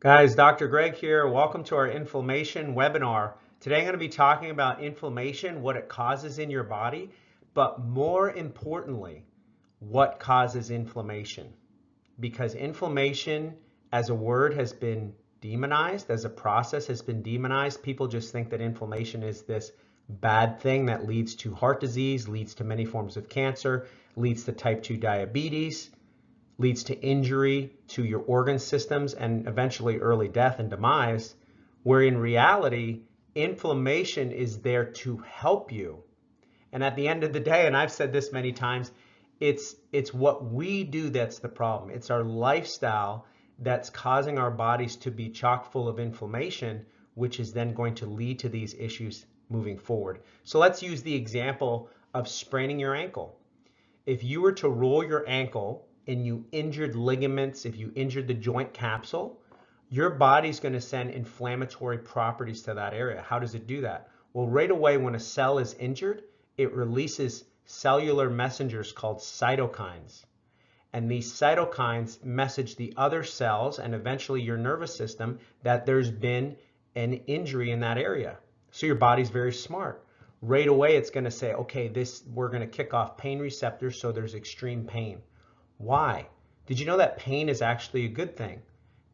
Guys, Dr. Greg here. Welcome to our inflammation webinar. Today I'm going to be talking about inflammation, what it causes in your body, but more importantly, what causes inflammation. Because inflammation as a word has been demonized, as a process has been demonized. People just think that inflammation is this bad thing that leads to heart disease, leads to many forms of cancer, leads to type 2 diabetes, leads to injury to your organ systems and eventually early death and demise, where in reality, inflammation is there to help you. And at the end of the day, and I've said this many times, it's what we do that's the problem. It's our lifestyle that's causing our bodies to be chock full of inflammation, which is then going to lead to these issues moving forward. So let's use the example of spraining your ankle. If you were to roll your ankle and you injured ligaments, if you injured the joint capsule, your body's going to send inflammatory properties to that area. How does it do that? Well, right away when a cell is injured, it releases cellular messengers called cytokines. And these cytokines message the other cells and eventually your nervous system that there's been an injury in that area. So your body's very smart. Right away, it's going to say, okay, we're going to kick off pain receptors, so there's extreme pain. Why? Did you know that pain is actually a good thing?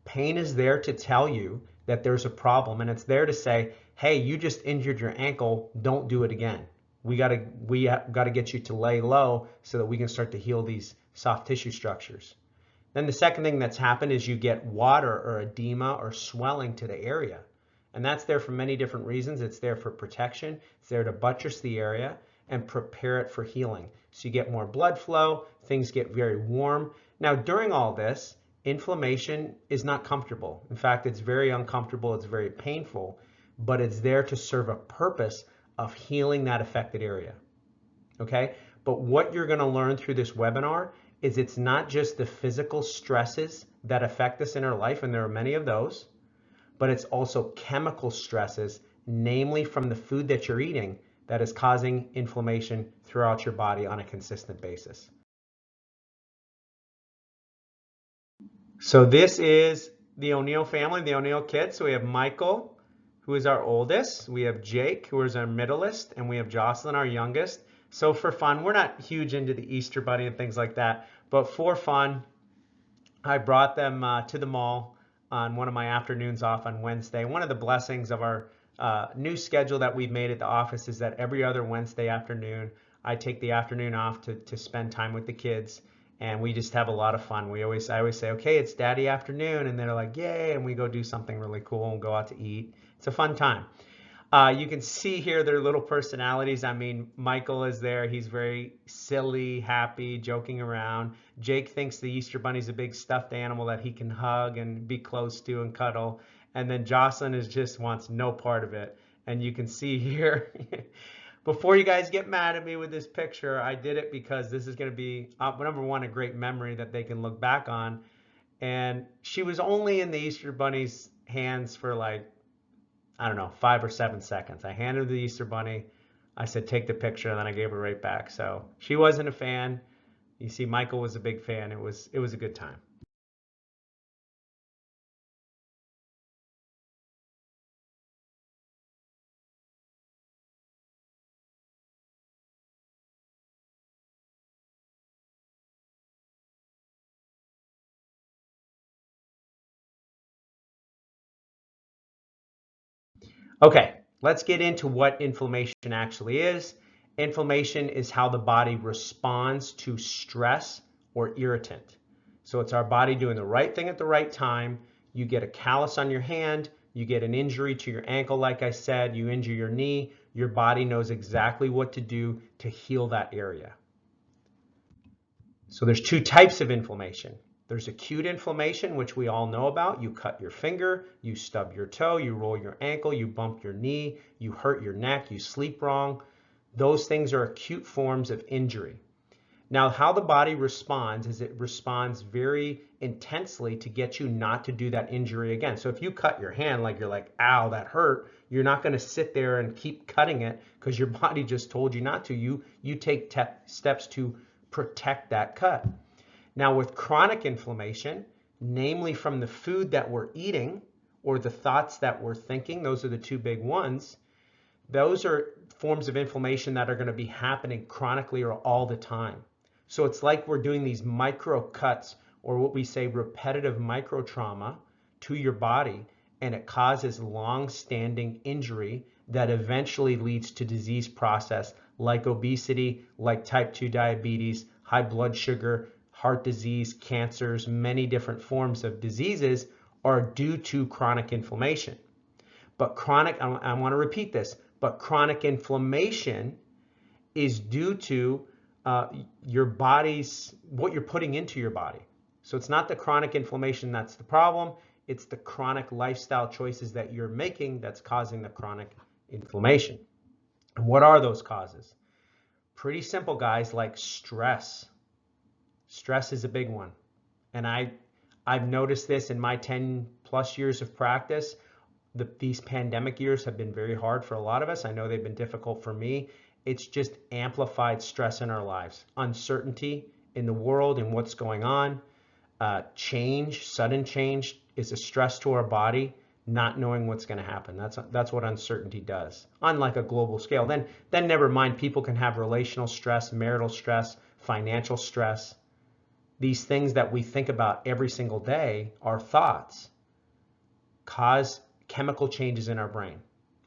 Pain is there to tell you that there's a problem, and it's there to say, hey, you just injured your ankle, don't do it again. We gotta get you to lay low so that we can start to heal these soft tissue structures. Then the second thing that's happened is you get water or edema or swelling to the area. And that's there for many different reasons. It's there for protection. It's there to buttress the area and prepare it for healing. So you get more blood flow, things get very warm. Now during all this, inflammation is not comfortable. In fact, it's very uncomfortable, it's very painful, but it's there to serve a purpose of healing that affected area. Okay? But what you're going to learn through this webinar is it's not just the physical stresses that affect us in our life, and there are many of those, but it's also chemical stresses, namely from the food that you're eating, that is causing inflammation throughout your body on a consistent basis. So this is the O'Neill family, the O'Neill kids. So we have Michael, who is our oldest. We have Jake, who is our middleest, and we have Jocelyn, our youngest. So for fun, we're not huge into the Easter Bunny and things like that, but for fun, I brought them to the mall on one of my afternoons off on Wednesday. One of the blessings of our new schedule that we've made at the office is that every other Wednesday afternoon, I take the afternoon off to spend time with the kids, and we just have a lot of fun. I always say, okay, it's daddy afternoon, and they're like, yay, and we go do something really cool and go out to eat. It's a fun time. You can see here their little personalities. I mean, Michael is there. He's very silly, happy, joking around. Jake thinks the Easter Bunny's a big stuffed animal that he can hug and be close to and cuddle. And then Jocelyn just wants no part of it. And you can see here, before you guys get mad at me with this picture, I did it because this is going to be, number one, a great memory that they can look back on. And she was only in the Easter Bunny's hands for like, I don't know, 5 or 7 seconds. I handed her the Easter Bunny. I said, take the picture, and then I gave her right back. So she wasn't a fan. You see, Michael was a big fan. It was a good time. Okay, let's get into what inflammation actually is. Inflammation is how the body responds to stress or irritant. So it's our body doing the right thing at the right time. You get a callus on your hand, you get an injury to your ankle, like I said, you injure your knee, your body knows exactly what to do to heal that area. So there's two types of inflammation. There's acute inflammation, which we all know about. You cut your finger, you stub your toe, you roll your ankle, you bump your knee, you hurt your neck, you sleep wrong. Those things are acute forms of injury. Now, how the body responds is it responds very intensely to get you not to do that injury again. So if you cut your hand, like you're like, ow, that hurt, you're not going to sit there and keep cutting it because your body just told you not to. You take steps to protect that cut. Now with chronic inflammation, namely from the food that we're eating or the thoughts that we're thinking. Those are the two big ones. Those are forms of inflammation that are going to be happening chronically or all the time. So it's like we're doing these micro cuts, or what we say repetitive micro trauma to your body, and it causes long-standing injury that eventually leads to disease process like obesity, like type 2 diabetes, high blood sugar, heart disease, cancers. Many different forms of diseases are due to chronic inflammation. But chronic, I want to repeat this, but chronic inflammation is due to your body's, what you're putting into your body. So it's not the chronic inflammation that's the problem, it's the chronic lifestyle choices that you're making that's causing the chronic inflammation. And what are those causes? Pretty simple, guys, like stress. Stress is a big one. And I've noticed this in my 10 plus years of practice. These pandemic years have been very hard for a lot of us. I know they've been difficult for me. It's just amplified stress in our lives. Uncertainty in the world and what's going on. Change, sudden change is a stress to our body, not knowing what's going to happen. That's what uncertainty does on like a global scale. Then never mind, people can have relational stress, marital stress, financial stress. These things that we think about every single day, our thoughts, cause chemical changes in our brain.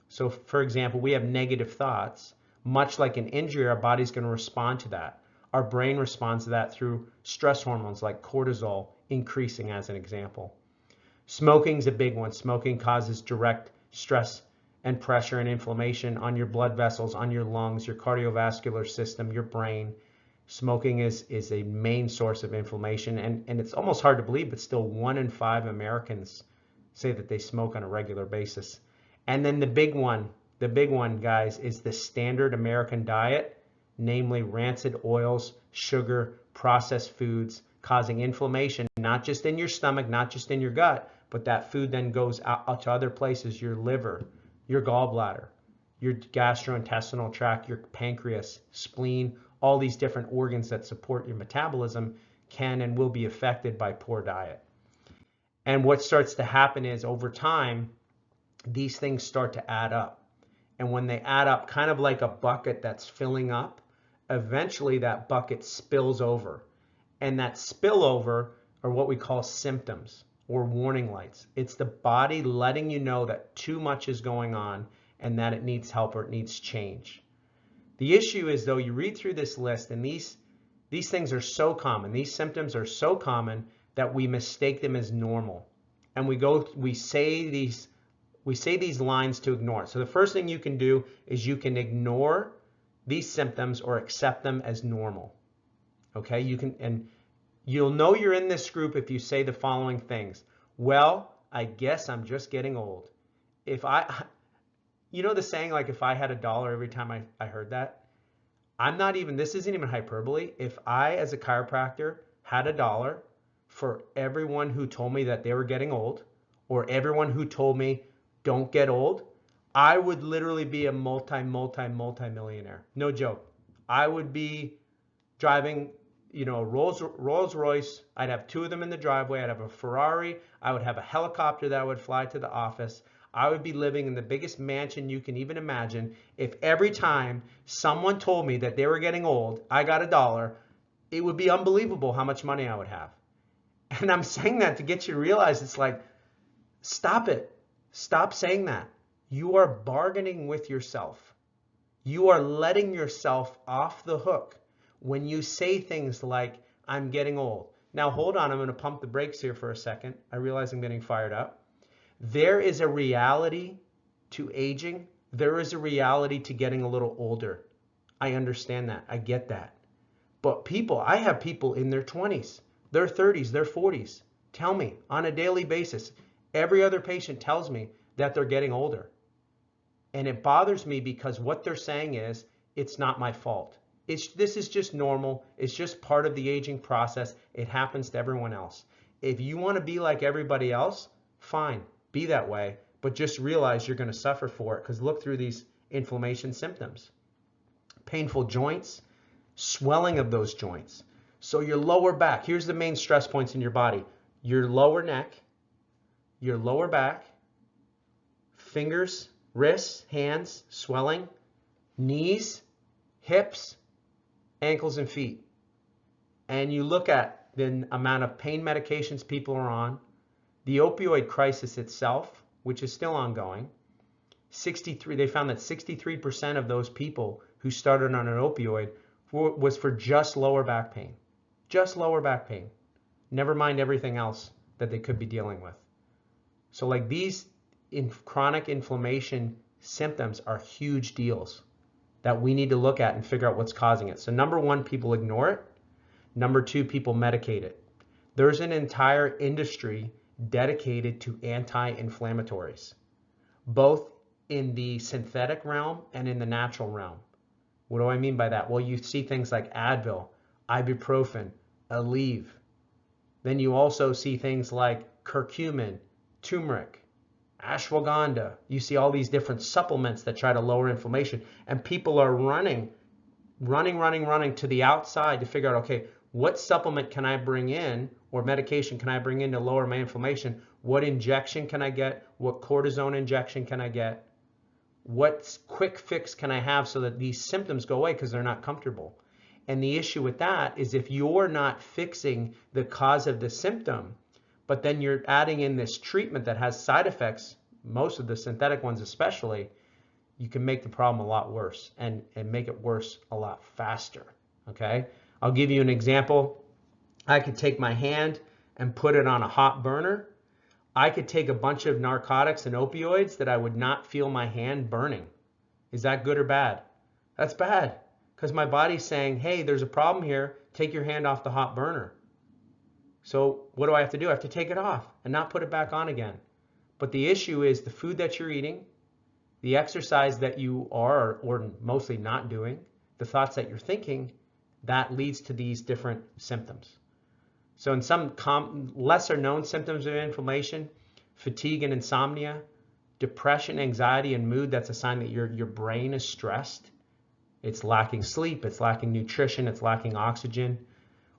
So for example, we have negative thoughts. Much like an injury, our body's going to respond to that. Our brain responds to that through stress hormones like cortisol increasing, as an example. Smoking's a big one. Smoking causes direct stress and pressure and inflammation on your blood vessels, on your lungs, your cardiovascular system, your brain. Smoking is a main source of inflammation, and it's almost hard to believe, but still 1 in 5 Americans say that they smoke on a regular basis. And then the big one, guys, is the standard American diet, namely rancid oils, sugar, processed foods, causing inflammation, not just in your stomach, not just in your gut, but that food then goes out to other places, your liver, your gallbladder, your gastrointestinal tract, your pancreas, spleen, all these different organs that support your metabolism can and will be affected by poor diet. And what starts to happen is over time, these things start to add up. And when they add up, kind of like a bucket that's filling up, eventually that bucket spills over. And that spillover are what we call symptoms or warning lights. It's the body letting you know that too much is going on and that it needs help or it needs change. The issue is, though, you read through this list and these things are so common, these symptoms are so common that we mistake them as normal. And we say these lines to ignore it. So the first thing you can do is you can ignore these symptoms or accept them as normal. Okay, and you'll know you're in this group if you say the following things. Well, I guess I'm just getting old. You know the saying, like, if I had $1 every time I heard that? This isn't even hyperbole. If I, as a chiropractor, had $1 for everyone who told me that they were getting old, or everyone who told me don't get old, I would literally be a multi-millionaire. No joke. I would be driving, a Rolls Royce. I'd have 2 of them in the driveway. I'd have a Ferrari. I would have a helicopter that I would fly to the office. I would be living in the biggest mansion you can even imagine if every time someone told me that they were getting old, I got $1, it would be unbelievable how much money I would have. And I'm saying that to get you to realize it's like, stop it. Stop saying that. You are bargaining with yourself. You are letting yourself off the hook when you say things like, I'm getting old. Now, hold on. I'm going to pump the brakes here for a second. I realize I'm getting fired up. There is a reality to aging. There is a reality to getting a little older. I understand that. I get that. But I have people in their 20s, their 30s, their 40s, tell me on a daily basis, every other patient tells me that they're getting older. And it bothers me because what they're saying is, it's not my fault. This is just normal. It's just part of the aging process. It happens to everyone else. If you want to be like everybody else, fine, be that way. But just realize you're going to suffer for it, because look through these inflammation symptoms. Painful joints, swelling of those joints. So your lower back, here's the main stress points in your body. your lower neck, your lower back, fingers, wrists, hands, swelling, knees, hips, ankles, and feet. And you look at the amount of pain medications people are on, the opioid crisis itself, which is still ongoing. They found that 63% of those people who started on an opioid was for just lower back pain. Just lower back pain. Never mind everything else that they could be dealing with. So like these chronic inflammation symptoms are huge deals that we need to look at and figure out what's causing it. So number one, people ignore it. Number two, people medicate it. There's an entire industry dedicated to anti-inflammatories, both in the synthetic realm and in the natural realm. What do I mean by that? Well, you see things like Advil, ibuprofen, Aleve. Then you also see things like curcumin, turmeric, ashwagandha. You see all these different supplements that try to lower inflammation, and people are running to the outside to figure out, okay, what supplement can I bring in or medication can I bring in to lower my inflammation? What injection can I get? What cortisone injection can I get? What quick fix can I have so that these symptoms go away because they're not comfortable? And the issue with that is if you're not fixing the cause of the symptom, but then you're adding in this treatment that has side effects, most of the synthetic ones especially, you can make the problem a lot worse and make it worse a lot faster, okay? I'll give you an example. I could take my hand and put it on a hot burner. I could take a bunch of narcotics and opioids that I would not feel my hand burning. Is that good or bad? That's bad, because my body's saying, hey, there's a problem here. Take your hand off the hot burner. So what do I have to do? I have to take it off and not put it back on again. But the issue is the food that you're eating, the exercise that you are or mostly not doing, the thoughts that you're thinking, that leads to these different symptoms. So in some lesser known symptoms of inflammation, fatigue and insomnia, depression, anxiety, and mood, that's a sign that your brain is stressed. It's lacking sleep, it's lacking nutrition, it's lacking oxygen.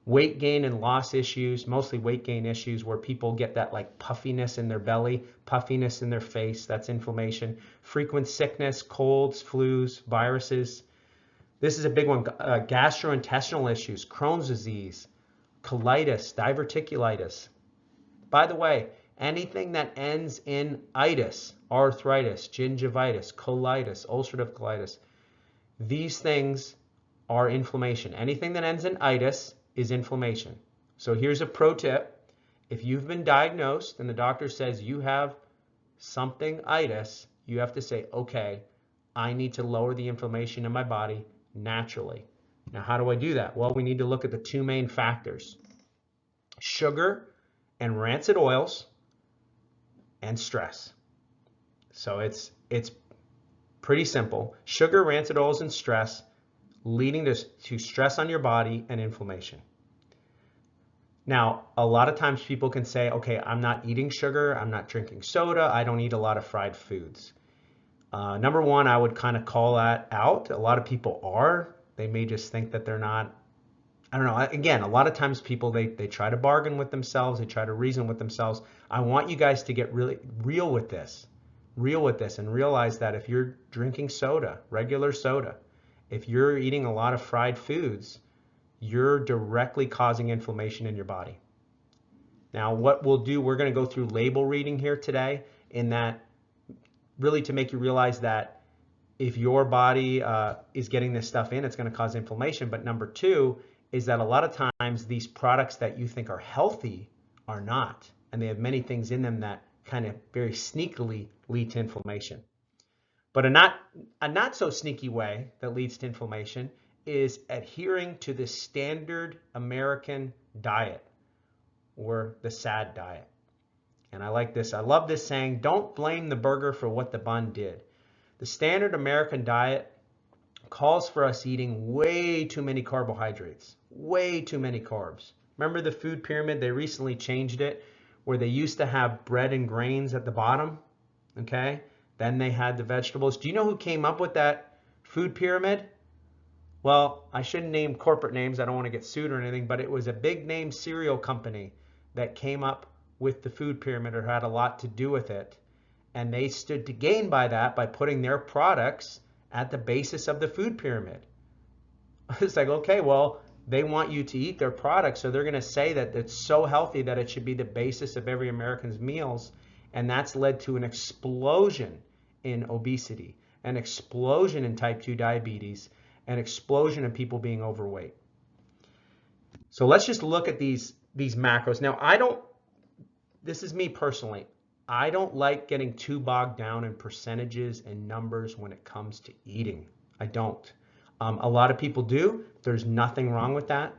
Weight gain and loss issues, mostly weight gain issues where people get that like puffiness in their belly, puffiness in their face, that's inflammation. Frequent sickness, colds, flus, viruses. This is a big one, gastrointestinal issues, Crohn's disease, colitis, diverticulitis. By the way, anything that ends in itis, arthritis, gingivitis, colitis, ulcerative colitis, these things are inflammation. Anything that ends in itis is inflammation. So here's a pro tip. If you've been diagnosed and the doctor says you have something itis, you have to say, okay, I need to lower the inflammation in my body naturally. Now, how do I do that? Well, we need to look at the two main factors: sugar and rancid oils and stress. So it's pretty simple. Sugar, rancid oils, and stress leading to stress on your body and inflammation. Now, a lot of times people can say, okay, I'm not eating sugar, I'm not drinking soda, I don't eat a lot of fried foods. Number one, I would kind of call that out. A lot of people are. They may just think that they're not. I don't know. Again, a lot of times people, they try to bargain with themselves. They try to reason with themselves. I want you guys to get really real with this and realize that if you're drinking soda, regular soda, if you're eating a lot of fried foods, you're directly causing inflammation in your body. Now, what we'll do, we're going to go through label reading here today, in that really to make you realize that if your body is getting this stuff in, it's going to cause inflammation. But number two is that a lot of times these products that you think are healthy are not, and they have many things in them that kind of very sneakily lead to inflammation. But a not so sneaky way that leads to inflammation is adhering to the standard American diet, or the SAD diet. And I like this. I love this saying: don't blame the burger for what the bun did. The standard American diet calls for us eating way too many carbohydrates, way too many carbs. Remember the food pyramid? They recently changed it, where they used to have bread and grains at the bottom, okay? Then they had the vegetables. Do you know who came up with that food pyramid? Well, I shouldn't name corporate names. I don't want to get sued or anything, but it was a big name cereal company that came up with the food pyramid or had a lot to do with it. And they stood to gain by that by putting their products at the basis of the food pyramid. It's like, okay, well, they want you to eat their products, so they're going to say that it's so healthy that it should be the basis of every American's meals. And that's led to an explosion in obesity, an explosion in type 2 diabetes, an explosion in people being overweight. So let's just look at these macros. Now, this is me personally, I don't like getting too bogged down in percentages and numbers when it comes to eating. I don't. A lot of people do. There's nothing wrong with that.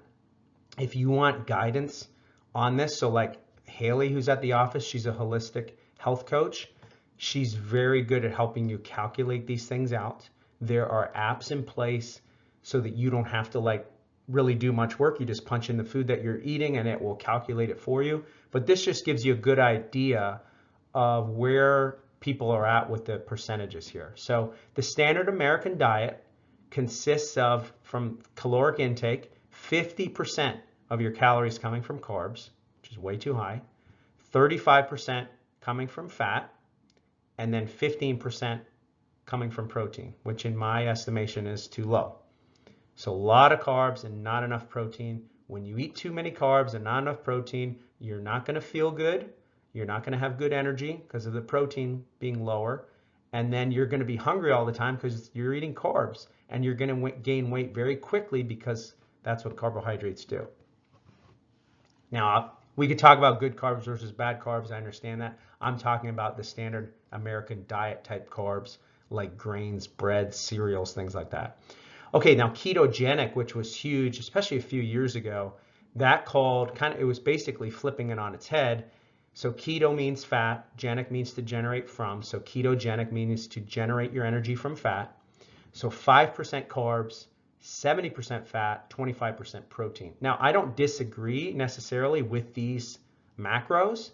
If you want guidance on this, so like Haley, who's at the office, she's a holistic health coach. She's very good at helping you calculate these things out. There are apps in place so that you don't have to like really do much work. You just punch in the food that you're eating and it will calculate it for you. But this just gives you a good idea of where people are at with the percentages here. So the standard American diet consists of, from caloric intake, 50% of your calories coming from carbs, which is way too high, 35% coming from fat, and then 15% coming from protein, which in my estimation is too low. So a lot of carbs and not enough protein. When you eat too many carbs and not enough protein, you're not going to feel good. You're not going to have good energy because of the protein being lower. And then you're going to be hungry all the time because you're eating carbs, and you're going to gain weight very quickly because that's what carbohydrates do. Now, we could talk about good carbs versus bad carbs. I understand that. I'm talking about the standard American diet type carbs like grains, bread, cereals, things like that. Okay, now ketogenic, which was huge, especially a few years ago, it was basically flipping it on its head. So keto means fat, genic means to generate from. So ketogenic means to generate your energy from fat. So 5% carbs, 70% fat, 25% protein. Now, I don't disagree necessarily with these macros.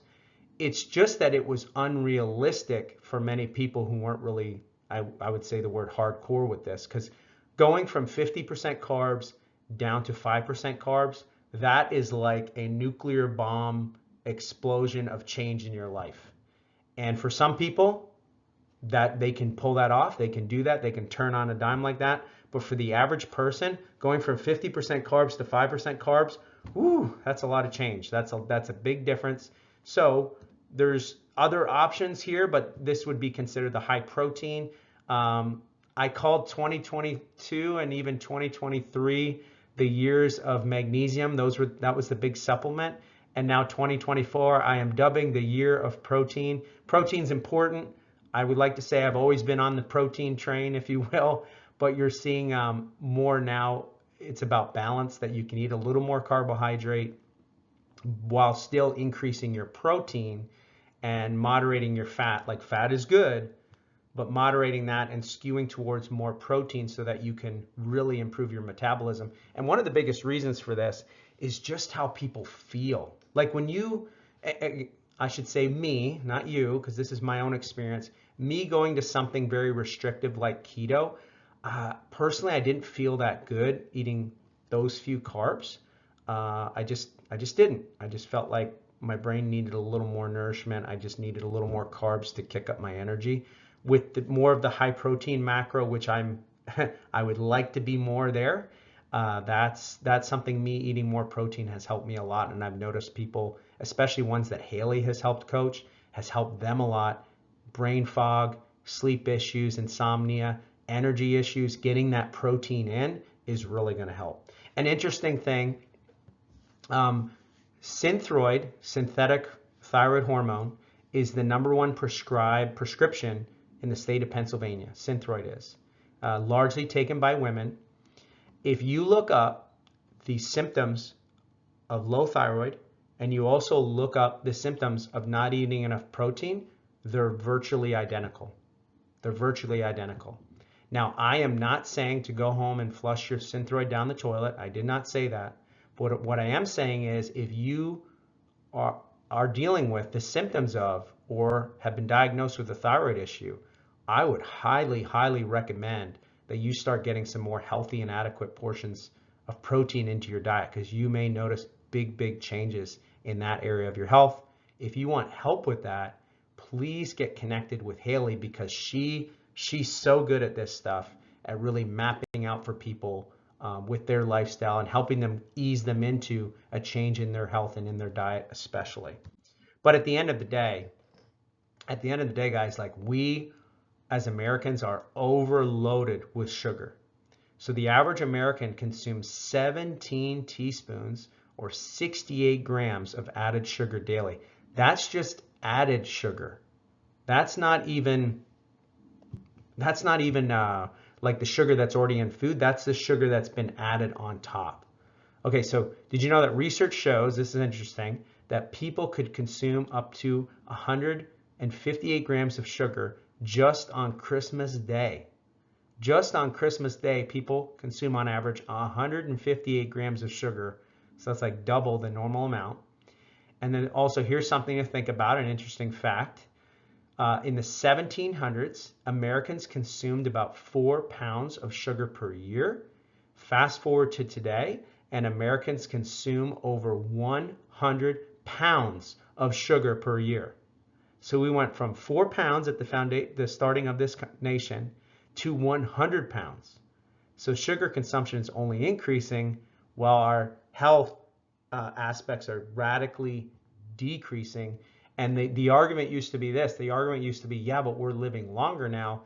It's just that it was unrealistic for many people who weren't really, I would say the word hardcore with this, because going from 50% carbs down to 5% carbs, that is like a nuclear bomb explosion of change in your life. And for some people, that they can pull that off, they can do that, they can turn on a dime like that. But for the average person, going from 50% carbs to 5% carbs, whoo, that's a lot of change. That's a big difference. So there's other options here, but this would be considered the high protein. I called 2022 and even 2023 the years of magnesium. That was the big supplement. And now 2024, I am dubbing the year of protein. Protein's important. I would like to say I've always been on the protein train, if you will, but you're seeing more now. It's about balance, that you can eat a little more carbohydrate while still increasing your protein and moderating your fat. Like, fat is good, but moderating that and skewing towards more protein so that you can really improve your metabolism. And one of the biggest reasons for this is just how people feel. Like when I should say me, not you, because this is my own experience, me going to something very restrictive like keto, personally, I didn't feel that good eating those few carbs. I just didn't. I just felt like my brain needed a little more nourishment. I just needed a little more carbs to kick up my energy. With more of the high protein macro, which I would like to be more there. That's something. Me eating more protein has helped me a lot, and I've noticed people, especially ones that Haley has helped coach, has helped them a lot. Brain fog, sleep issues, insomnia, energy issues, getting that protein in is really going to help. An interesting thing, Synthroid, synthetic thyroid hormone, is the #1 prescription in the state of Pennsylvania. Synthroid is largely taken by women. If you look up the symptoms of low thyroid and you also look up the symptoms of not eating enough protein, they're virtually identical. They're virtually identical. Now, I am not saying to go home and flush your Synthroid down the toilet. I did not say that. But what I am saying is, if you are dealing with the symptoms of or have been diagnosed with a thyroid issue, I would highly, highly recommend that you start getting some more healthy and adequate portions of protein into your diet, because you may notice big, big changes in that area of your health. If you want help with that, please get connected with Haley, because she's so good at this stuff, at really mapping out for people with their lifestyle and helping them ease them into a change in their health and in their diet especially. But at the end of the day, guys, like, we as Americans are overloaded with sugar. So the average American consumes 17 teaspoons or 68 grams of added sugar daily. That's just added sugar. That's not even like the sugar that's already in food. That's the sugar that's been added on top. Okay, so did you know that research shows, this is interesting, that people could consume up to 158 grams of sugar just on Christmas Day. Just on Christmas Day, people consume on average 158 grams of sugar. So that's like double the normal amount. And then also, here's something to think about, an interesting fact. In the 1700s, Americans consumed about 4 pounds of sugar per year. Fast forward to today, and Americans consume over 100 pounds of sugar per year. So we went from 4 pounds at the starting of this nation to 100 pounds. So sugar consumption is only increasing while our health aspects are radically decreasing. And the argument used to be this. The argument used to be, yeah, but we're living longer now.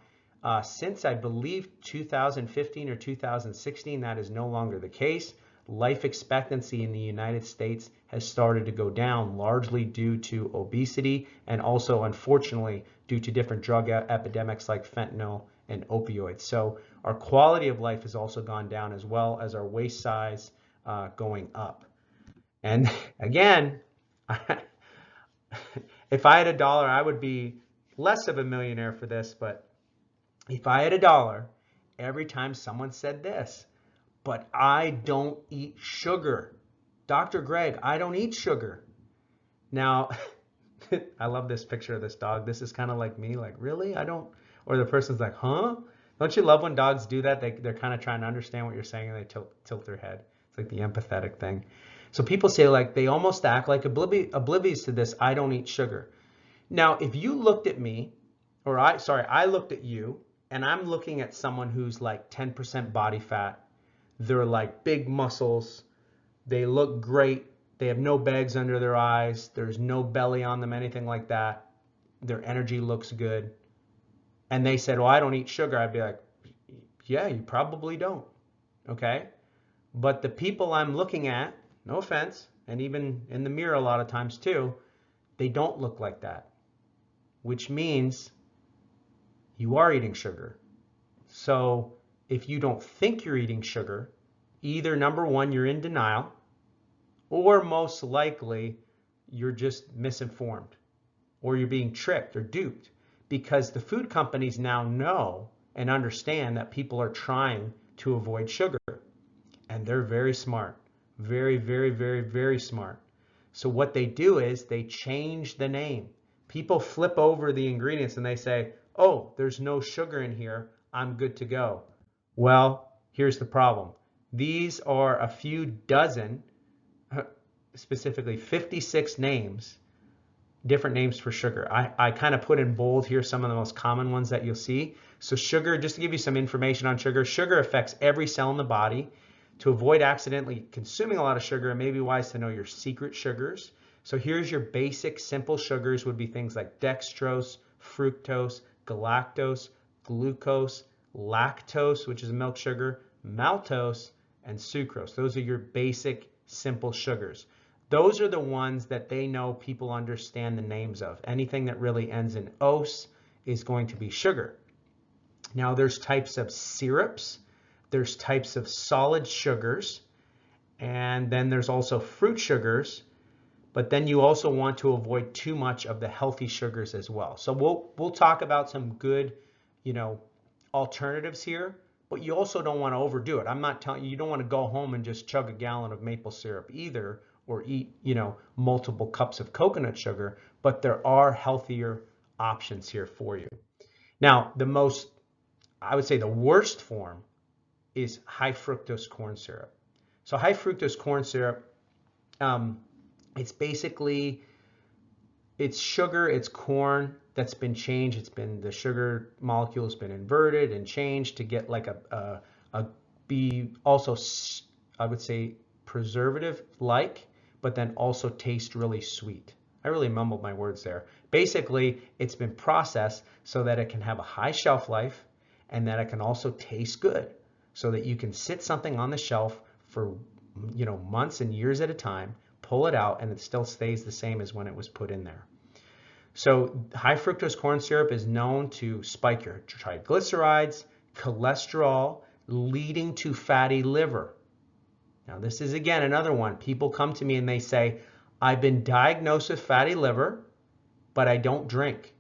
Since I believe 2015 or 2016, that is no longer the case. Life expectancy in the United States has started to go down, largely due to obesity and also, unfortunately, due to different drug epidemics like fentanyl and opioids. So our quality of life has also gone down, as well as our waist size going up. And again, if I had $1, I would be less of a millionaire for this, but if I had $1, every time someone said this, but I don't eat sugar. Dr. Greg, I don't eat sugar. Now, I love this picture of this dog. This is kind of like me, like, really? I don't, or the person's like, huh? Don't you love when dogs do that? They're kind of trying to understand what you're saying, and they tilt their head. It's like the empathetic thing. So people say, like, they almost act like oblivious to this, I don't eat sugar. Now, if you looked at me, I looked at you, and I'm looking at someone who's like 10% body fat. They're like big muscles. They look great. They have no bags under their eyes. There's no belly on them, anything like that. Their energy looks good. And they said, well, I don't eat sugar. I'd be like, yeah, you probably don't. Okay? But the people I'm looking at, no offense, and even in the mirror a lot of times too, they don't look like that, which means you are eating sugar. So if you don't think you're eating sugar, either number one, you're in denial, or most likely you're just misinformed, or you're being tricked or duped, because the food companies now know and understand that people are trying to avoid sugar, and they're very smart, very, very, very, very smart. So what they do is they change the name. People flip over the ingredients and they say, oh, there's no sugar in here, I'm good to go. Well, here's the problem. These are a few dozen, specifically 56 names, different names for sugar. I kind of put in bold here some of the most common ones that you'll see. So sugar, just to give you some information on sugar, sugar affects every cell in the body. To avoid accidentally consuming a lot of sugar, it may be wise to know your secret sugars. So here's your basic simple sugars, would be things like dextrose, fructose, galactose, glucose, lactose, which is a milk sugar, maltose, and sucrose. Those are your basic simple sugars. Those are the ones that they know people understand the names of. Anything that really ends in ose is going to be sugar. Now there's types of syrups, there's types of solid sugars, and then there's also fruit sugars, but then you also want to avoid too much of the healthy sugars as well. So we'll talk about some good, alternatives here, but you also don't want to overdo it. I'm not telling you, you don't want to go home and just chug a gallon of maple syrup either, or eat, multiple cups of coconut sugar, but there are healthier options here for you. Now, I would say the worst form is high fructose corn syrup. So high fructose corn syrup, It's basically, it's sugar, it's corn that's been changed. It's been, the sugar molecule has been inverted and changed to get like a be also, I would say, preservative like, but then also taste really sweet. I really mumbled my words there. Basically, it's been processed so that it can have a high shelf life and that it can also taste good, so that you can sit something on the shelf for, you know, months and years at a time, pull it out, and it still stays the same as when it was put in there. So high fructose corn syrup is known to spike your triglycerides, cholesterol, leading to fatty liver. Now this is again another one. People come to me and they say, I've been diagnosed with fatty liver, but I don't drink.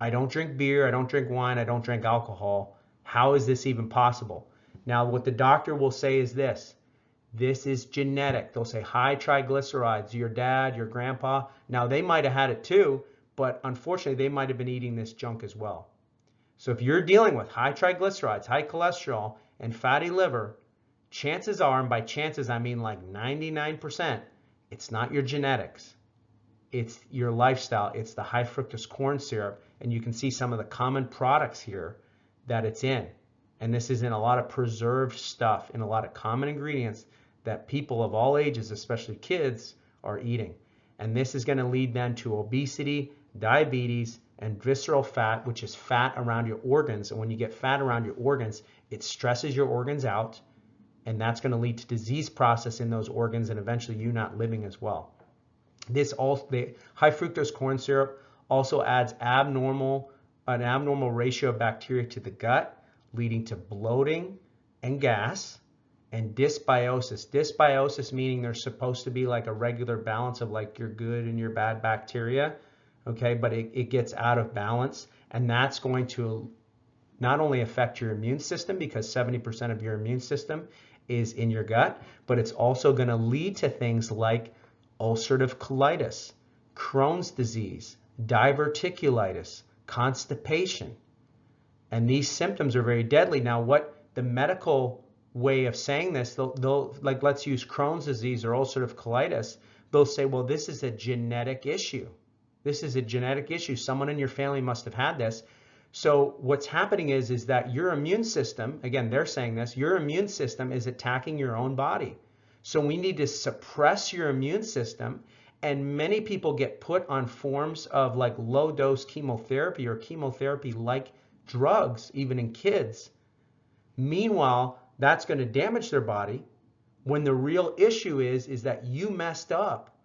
I don't drink beer, I don't drink wine, I don't drink alcohol. How is this even possible? Now what the doctor will say is this is genetic. They'll say high triglycerides, your dad, your grandpa. Now they might have had it too, but unfortunately they might have been eating this junk as well. So if you're dealing with high triglycerides, high cholesterol, and fatty liver, chances are, and by chances I mean like 99%, it's not your genetics. It's your lifestyle. It's the high fructose corn syrup. And you can see some of the common products here that it's in. And this is in a lot of preserved stuff, in a lot of common ingredients that people of all ages, especially kids, are eating. And this is going to lead then to obesity, diabetes, and visceral fat, which is fat around your organs. And when you get fat around your organs, it stresses your organs out, and that's going to lead to disease process in those organs and eventually you not living as well. The high fructose corn syrup also adds an abnormal ratio of bacteria to the gut, leading to bloating and gas and dysbiosis. Dysbiosis meaning there's supposed to be like a regular balance of like your good and your bad bacteria, okay, but it gets out of balance, and that's going to not only affect your immune system, because 70% of your immune system is in your gut, but it's also going to lead to things like ulcerative colitis, Crohn's disease, diverticulitis, constipation. And these symptoms are very deadly. Now, what the medical way of saying this, they'll like, let's use Crohn's disease or ulcerative colitis, they'll say, well, this is a genetic issue. This is a genetic issue. Someone in your family must have had this. So what's happening is that your immune system, again, they're saying this, your immune system is attacking your own body. So we need to suppress your immune system, and many people get put on forms of like low dose chemotherapy or chemotherapy-like drugs, even in kids. Meanwhile, that's going to damage their body, when the real issue is that you messed up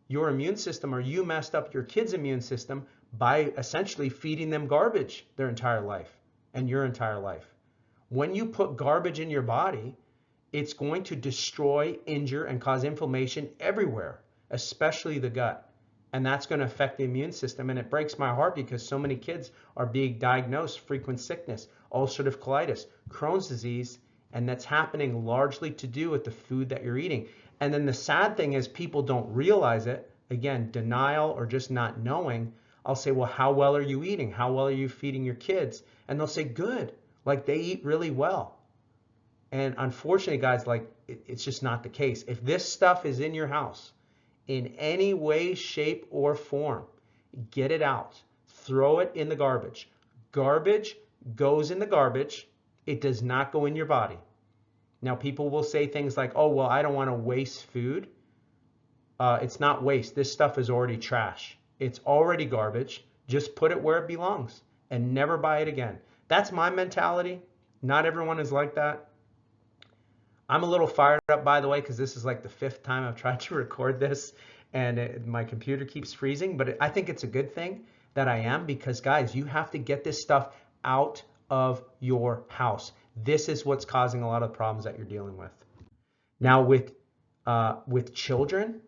your immune system, or you messed up your kid's immune system by essentially feeding them garbage their entire life and your entire life. When you put garbage in your body, it's going to destroy, injure, and cause inflammation everywhere, especially the gut. And that's going to affect the immune system. And it breaks my heart because so many kids are being diagnosed frequent sickness, ulcerative colitis, Crohn's disease, and that's happening largely to do with the food that you're eating. And then the sad thing is people don't realize it. Again, denial or just not knowing. I'll say, well, how well are you eating? How well are you feeding your kids? And they'll say, good. Like they eat really well. And unfortunately, guys, like it's just not the case. If this stuff is in your house in any way, shape, or form, get it out. Throw it in the garbage. Garbage goes in the garbage. It does not go in your body. Now, people will say things like, oh, well, I don't want to waste food. It's not waste. This stuff is already trash. It's already garbage. Just put it where it belongs and never buy it again. That's my mentality. Not everyone is like that. I'm a little fired up, by the way, because this is like the 5th time I've tried to record this and my computer keeps freezing. But I think it's a good thing that I am, because, guys, you have to get this stuff out of your house. This is what's causing a lot of problems that you're dealing with. Now, with children,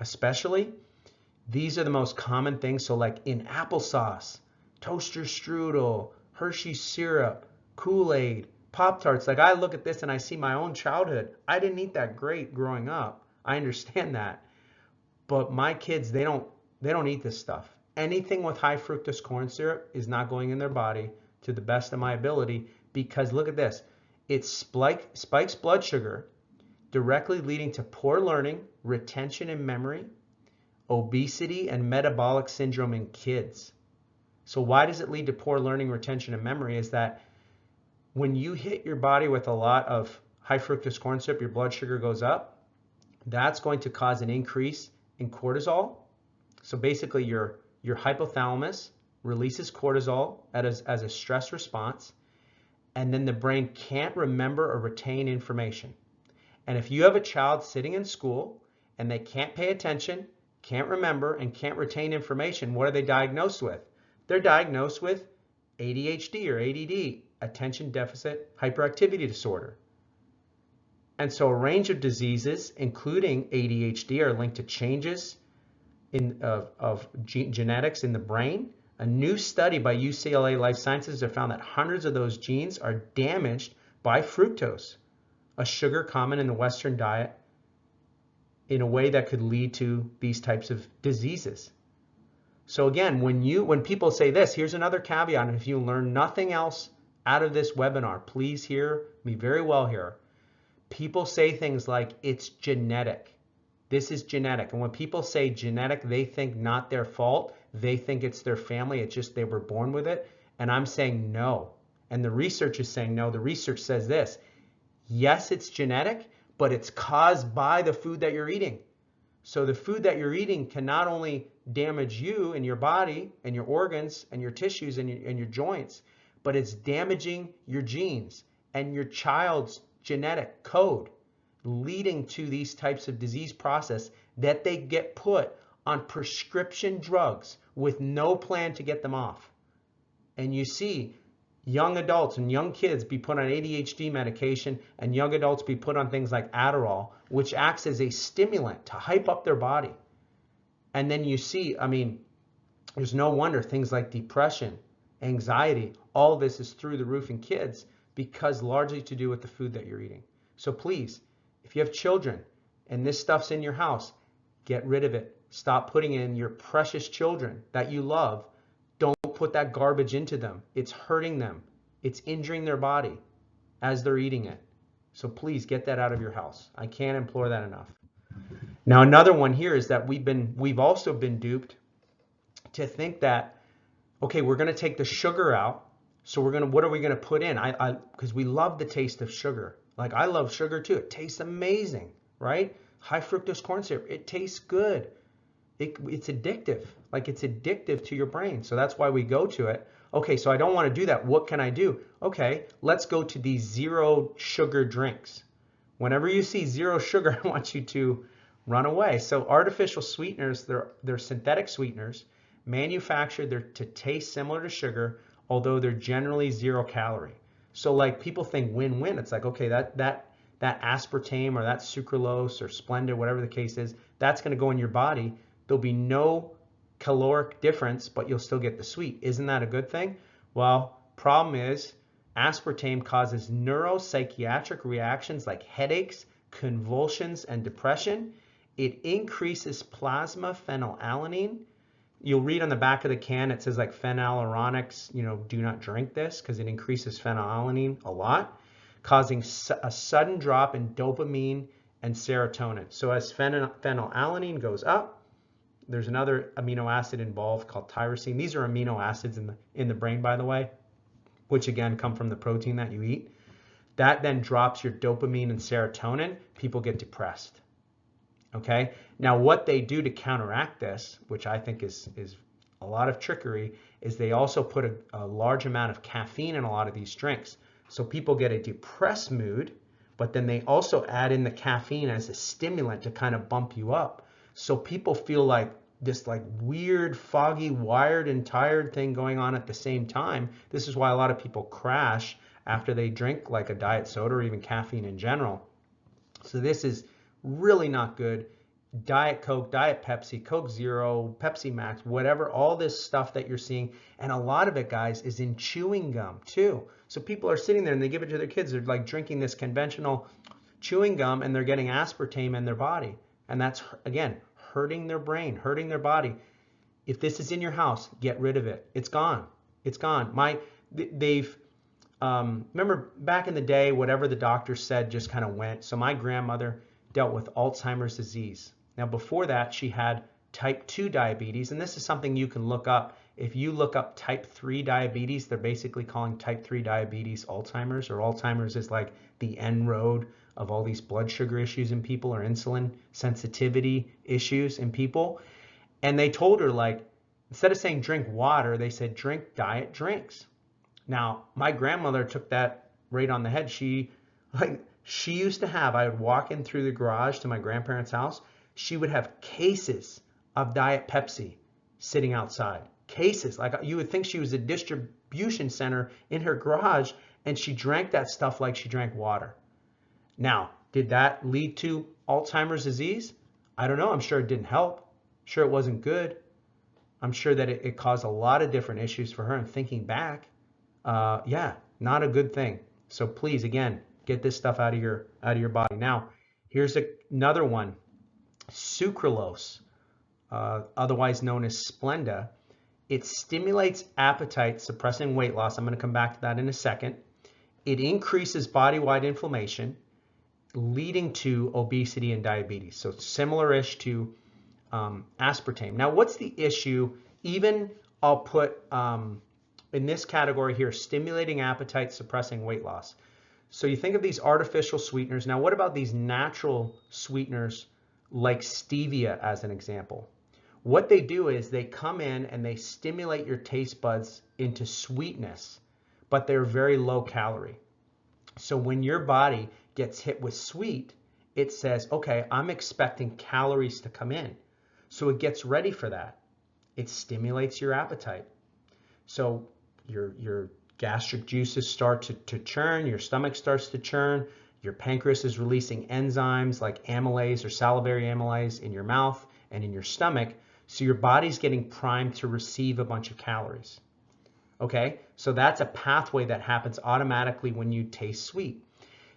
especially, these are the most common things. So like in applesauce, toaster strudel, Hershey syrup, Kool-Aid, Pop-Tarts. Like I look at this and I see my own childhood. I didn't eat that great growing up. I understand that. But my kids, they don't eat this stuff. Anything with high fructose corn syrup is not going in their body to the best of my ability, because look at this. It spikes blood sugar, directly leading to poor learning, retention, and memory. obesity, and metabolic syndrome in kids. So why does it lead to poor learning, retention, and memory? Is that when you hit your body with a lot of high fructose corn syrup, your blood sugar goes up. That's going to cause an increase in cortisol. So basically your hypothalamus releases cortisol as a stress response, and then the brain can't remember or retain information. And if you have a child sitting in school and they can't pay attention, can't remember, and can't retain information, what are they diagnosed with? They're diagnosed with ADHD or ADD, attention deficit hyperactivity disorder. And so a range of diseases, including ADHD, are linked to changes of genetics in the brain. A new study by UCLA Life Sciences have found that hundreds of those genes are damaged by fructose, a sugar common in the Western diet, in a way that could lead to these types of diseases. So again, when people say this, here's another caveat, and if you learn nothing else out of this webinar, please hear me very well here. People say things like, it's genetic. This is genetic. And when people say genetic, they think not their fault. They think it's their family. It's just they were born with it. And I'm saying no. And the research is saying no. The research says this. Yes, it's genetic, but it's caused by the food that you're eating. So the food that you're eating can not only damage you and your body and your organs and your tissues and your joints, but it's damaging your genes and your child's genetic code, leading to these types of disease process that they get put on prescription drugs with no plan to get them off. And you see young adults and young kids be put on ADHD medication, and young adults be put on things like Adderall, which acts as a stimulant to hype up their body. And then you see, I mean, there's no wonder things like depression, anxiety, all this is through the roof in kids, because largely to do with the food that you're eating. So please, if you have children and this stuff's in your house, get rid of it. Stop putting in your precious children that you love. Don't put that garbage into them. It's hurting them. It's injuring their body as they're eating it. So please get that out of your house. I can't implore that enough. Now, another one here is that we've also been duped to think that, okay, we're going to take the sugar out. So what are we going to put in? Because we love the taste of sugar. Like, I love sugar too. It tastes amazing, right? High fructose corn syrup, it tastes good. It's addictive. Like, it's addictive to your brain. So that's why we go to it. Okay, so I don't want to do that. What can I do? Okay, let's go to these zero sugar drinks. Whenever you see zero sugar, I want you to run away. So artificial sweeteners, they're synthetic sweeteners, manufactured to taste similar to sugar, although they're generally 0 calorie. So like, people think win-win. It's like, okay, that aspartame or that sucralose or Splenda, whatever the case is, that's going to go in your body. There'll be no caloric difference, but you'll still get the sweet. Isn't that a good thing? Well, problem is aspartame causes neuropsychiatric reactions like headaches, convulsions, and depression. It increases plasma phenylalanine. You'll read on the back of the can, it says like phenyluronics, do not drink this because it increases phenylalanine a lot, causing a sudden drop in dopamine and serotonin. So as phenylalanine goes up, there's another amino acid involved called tyrosine. These are amino acids in the brain, by the way, which again come from the protein that you eat. That then drops your dopamine and serotonin. People get depressed. Okay, now what they do to counteract this, which I think is a lot of trickery, is they also put a large amount of caffeine in a lot of these drinks. So people get a depressed mood, but then they also add in the caffeine as a stimulant to kind of bump you up. So people feel like this like weird, foggy, wired and tired thing going on at the same time. This is why a lot of people crash after they drink like a diet soda or even caffeine in general. So this is really not good. Diet Coke, Diet Pepsi, Coke Zero, Pepsi Max, whatever, all this stuff that you're seeing. And a lot of it, guys, is in chewing gum too. So people are sitting there and they give it to their kids. They're like drinking this conventional chewing gum and they're getting aspartame in their body. And that's, again, hurting their brain, hurting their body. If this is in your house, get rid of it. It's gone. It's gone. Remember back in the day, whatever the doctor said just kind of went. So my grandmother dealt with Alzheimer's disease. Now before that, she had type 2 diabetes, and this is something you can look up. If you look up type 3 diabetes, they're basically calling type 3 diabetes Alzheimer's, or Alzheimer's is like the end road of all these blood sugar issues in people, or insulin sensitivity issues in people. And they told her, like, instead of saying drink water, they said drink diet drinks. Now, my grandmother took that right on the head. She used to have, I would walk in through the garage to my grandparents' house, she would have cases of Diet Pepsi sitting outside. Cases, like you would think she was a distribution center in her garage, and she drank that stuff like she drank water. Now, did that lead to Alzheimer's disease? I don't know. I'm sure it didn't help. I'm sure it wasn't good. I'm sure that it caused a lot of different issues for her. And thinking back, yeah, not a good thing. So please, again, get this stuff out of your body. Now, here's another one, sucralose, otherwise known as Splenda. It stimulates appetite, suppressing weight loss. I'm going to come back to that in a second. It increases body-wide inflammation, leading to obesity and diabetes. So similar-ish to aspartame. Now, what's the issue? Even I'll put in this category here, stimulating appetite, suppressing weight loss. So you think of these artificial sweeteners. Now, what about these natural sweeteners like stevia as an example? What they do is they come in and they stimulate your taste buds into sweetness, but they're very low calorie. So when your body gets hit with sweet, it says, okay, I'm expecting calories to come in. So it gets ready for that. It stimulates your appetite. So your gastric juices start to churn, your stomach starts to churn, your pancreas is releasing enzymes like amylase or salivary amylase in your mouth and in your stomach. So your body's getting primed to receive a bunch of calories. Okay, so that's a pathway that happens automatically when you taste sweet.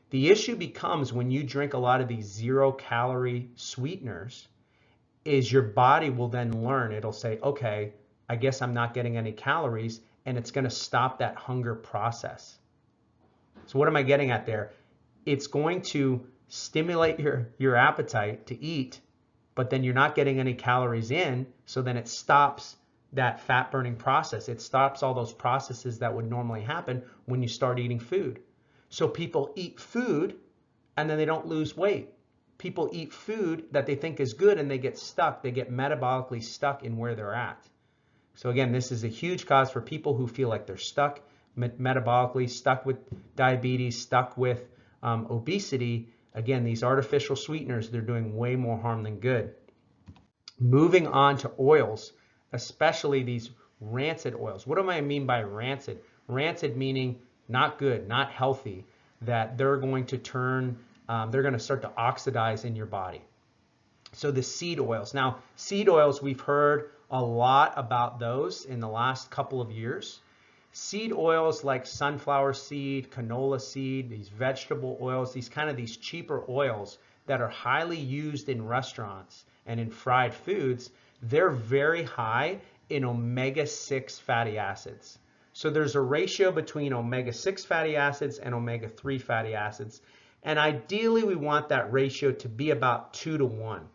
The issue becomes when you drink a lot of these 0-calorie sweeteners, is your body will then learn, it'll say, okay, I guess I'm not getting any calories, and it's going to stop that hunger process. So what am I getting at there? It's going to stimulate your appetite to eat, but then you're not getting any calories in, so then it stops that fat burning process. It stops all those processes that would normally happen when you start eating food. So people eat food and then they don't lose weight. People eat food that they think is good and they get stuck. They get metabolically stuck in where they're at. So again, this is a huge cause for people who feel like they're stuck metabolically, stuck with diabetes, stuck with obesity. Again, these artificial sweeteners, they're doing way more harm than good. Moving on to oils, especially these rancid oils. What do I mean by rancid? Rancid meaning not good, not healthy, that they're going to turn, they're going to start to oxidize in your body. So the seed oils. Now, seed oils, we've heard a lot about those in the last couple of years. Seed oils like sunflower seed, canola seed, these vegetable oils, these cheaper oils that are highly used in restaurants and in fried foods, they're very high in omega-6 fatty acids. So there's a ratio between omega-6 fatty acids and omega-3 fatty acids. And ideally, we want that ratio to be about 2 to 1.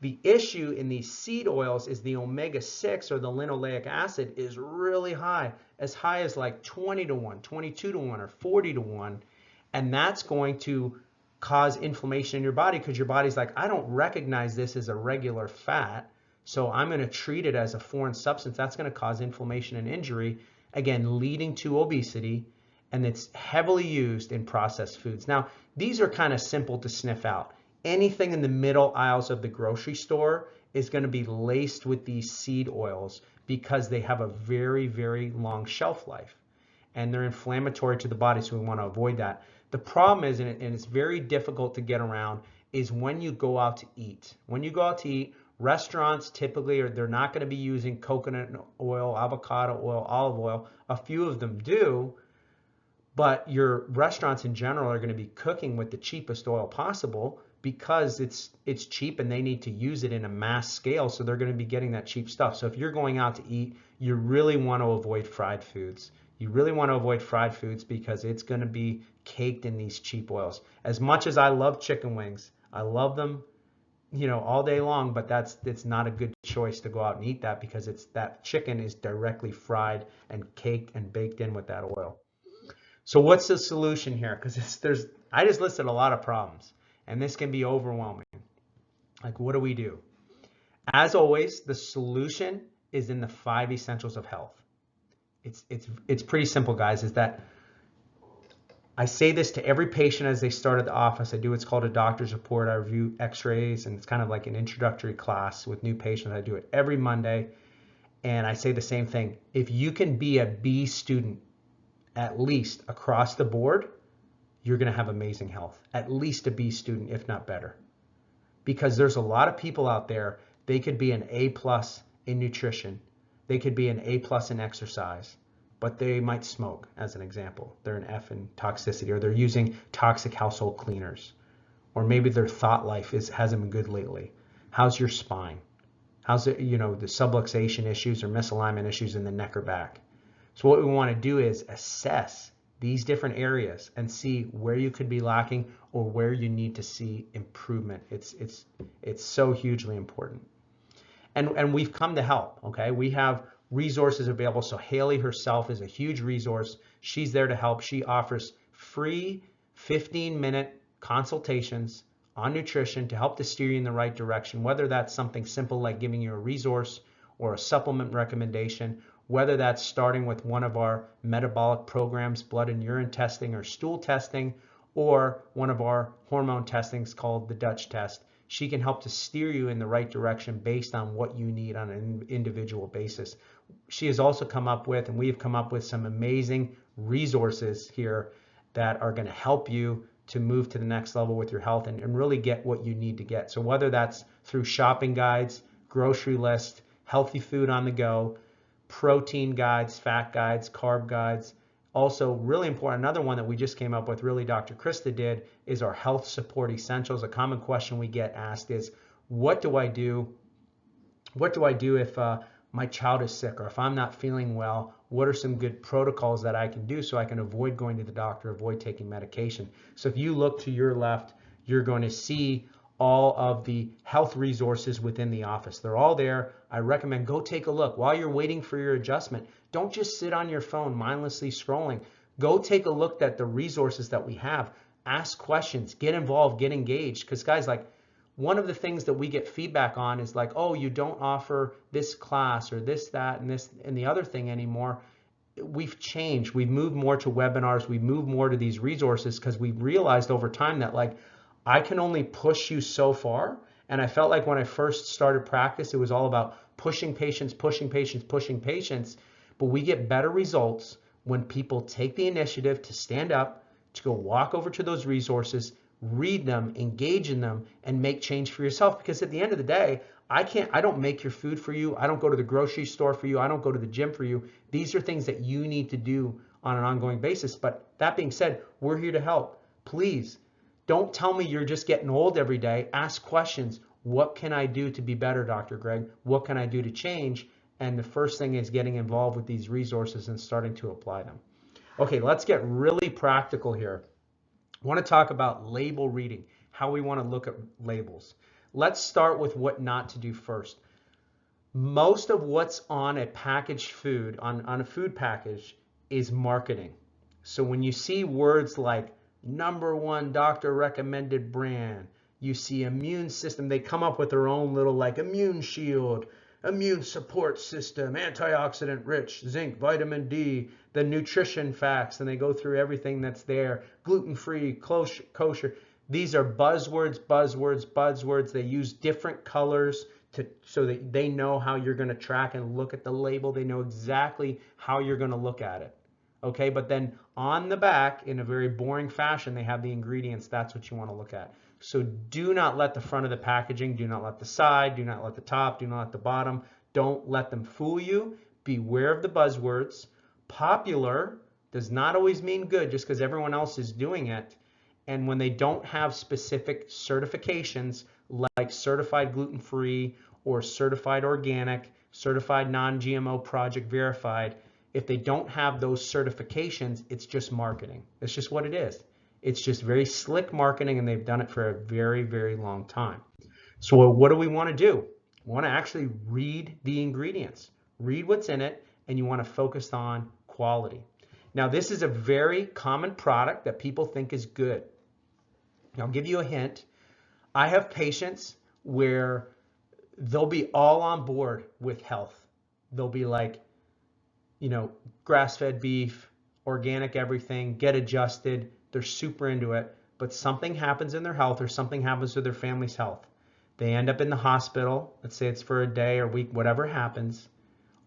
The issue in these seed oils is the omega-6 or the linoleic acid is really high as like 20 to 1, 22 to 1, or 40 to 1. And that's going to cause inflammation in your body because your body's like, I don't recognize this as a regular fat, so I'm going to treat it as a foreign substance. That's going to cause inflammation and injury, again, leading to obesity, and it's heavily used in processed foods. Now, these are kind of simple to sniff out. Anything in the middle aisles of the grocery store is going to be laced with these seed oils because they have a very, very long shelf life and they're inflammatory to the body, so we want to avoid that. The problem is, and it's very difficult to get around, is when you go out to eat. When you go out to eat, restaurants typically they're not going to be using coconut oil, avocado oil, olive oil. A few of them do, but your restaurants in general are going to be cooking with the cheapest oil possible because it's cheap and they need to use it in a mass scale, so they're going to be getting that cheap stuff. So if you're going out to eat, you really want to avoid fried foods. You really want to avoid fried foods because it's going to be caked in these cheap oils. As much as I love chicken wings, I love them, all day long, but it's not a good choice to go out and eat that, because that chicken is directly fried and caked and baked in with that oil. So what's the solution here? Because I just listed a lot of problems, and this can be overwhelming. Like, what do we do? As always, the solution is in the 5 essentials of health. It's pretty simple, guys. Is that I say this to every patient as they start at the office. I do what's called a doctor's report. I review x-rays, and it's kind of like an introductory class with new patients. I do it every Monday, and I say the same thing. If you can be a B student, at least across the board, you're going to have amazing health. At least a B student, if not better. Because there's a lot of people out there, they could be an A+ in nutrition. They could be an A+ in exercise, but they might smoke, as an example. They're an F in toxicity, or they're using toxic household cleaners. Or maybe their thought life hasn't been good lately. How's your spine? How's it, the subluxation issues or misalignment issues in the neck or back? So what we want to do is assess these different areas and see where you could be lacking or where you need to see improvement. It's so hugely important. And we've come to help, okay? We have resources available. So Haley herself is a huge resource. She's there to help. She offers free 15-minute consultations on nutrition to help to steer you in the right direction, whether that's something simple like giving you a resource or a supplement recommendation, whether that's starting with one of our metabolic programs, blood and urine testing or stool testing, or one of our hormone testings called the Dutch test. She can help to steer you in the right direction based on what you need on an individual basis. She has also come up with, and we have come up with, some amazing resources here that are going to help you to move to the next level with your health and really get what you need to get. So whether that's through shopping guides, grocery list, healthy food on the go, protein guides, fat guides, carb guides. Also, really important, another one that we just came up with, really Dr. Krista did, is our health support essentials. A common question we get asked is, what do I do? What do I do if my child is sick, or if I'm not feeling well? What are some good protocols that I can do so I can avoid going to the doctor, avoid taking medication? So if you look to your left, you're going to see all of the health resources within the office. They're all there. I recommend go take a look. While you're waiting for your adjustment, don't just sit on your phone mindlessly scrolling. Go take a look at the resources that we have. Ask questions, get involved, get engaged. Because guys, like, one of the things that we get feedback on is like, oh, you don't offer this class or this, that, and this and the other thing anymore. We've changed. We've moved more to webinars. We've moved more to these resources because we've realized over time that, like, I can only push you so far. And I felt like when I first started practice, it was all about pushing patients, pushing patients, pushing patients. But we get better results when people take the initiative to stand up, to go walk over to those resources, read them, engage in them, and make change for yourself. Because at the end of the day, I don't make your food for you. I don't go to the grocery store for you. I don't go to the gym for you. These are things that you need to do on an ongoing basis. But that being said, we're here to help. Please don't tell me you're just getting old every day. Ask questions. What can I do to be better, Dr. Greg? What can I do to change? And the first thing is getting involved with these resources and starting to apply them. Okay, let's get really practical here. I want to talk about label reading, how we want to look at labels. Let's start with what not to do first. Most of what's on a packaged food, on a food package, is marketing. So when you see words like #1 doctor recommended brand, you see immune system, they come up with their own little like immune shield, immune support system, antioxidant rich, zinc, vitamin D, the nutrition facts, and they go through everything that's there, gluten-free, kosher. These are buzzwords, buzzwords, buzzwords. They use different colors so that they know how you're going to track and look at the label. They know exactly how you're going to look at it. Okay, but then on the back, in a very boring fashion, they have the ingredients. That's what you want to look at. So do not let the front of the packaging, do not let the side, do not let the top, do not let the bottom. Don't let them fool you. Beware of the buzzwords. Popular does not always mean good just because everyone else is doing it. And when they don't have specific certifications like certified gluten-free or certified organic, certified non-GMO project verified, if they don't have those certifications, it's just marketing. It's just what it is. It's just very slick marketing, and they've done it for a very, very long time. So what do we want to do? We want to actually read the ingredients, read what's in it, and you want to focus on quality. Now, this is a very common product that people think is good. I'll give you a hint. I have patients where they'll be all on board with health. They'll be like, grass-fed beef, organic everything, get adjusted. They're super into it, but something happens in their health or something happens to their family's health. They end up in the hospital. Let's say it's for a day or week, whatever happens.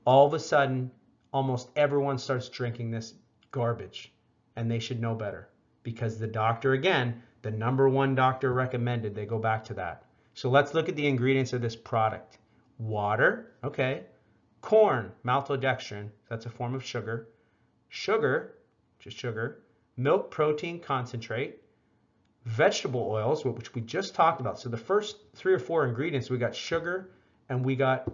All of a sudden, almost everyone starts drinking this garbage, and they should know better because the doctor, again, the number one doctor recommended, they go back to that. So let's look at the ingredients of this product. Water, okay. Corn, maltodextrin, that's a form of sugar. Sugar, just sugar. Milk protein concentrate. Vegetable oils, which we just talked about. So the first 3 or 4 ingredients, we got sugar and we got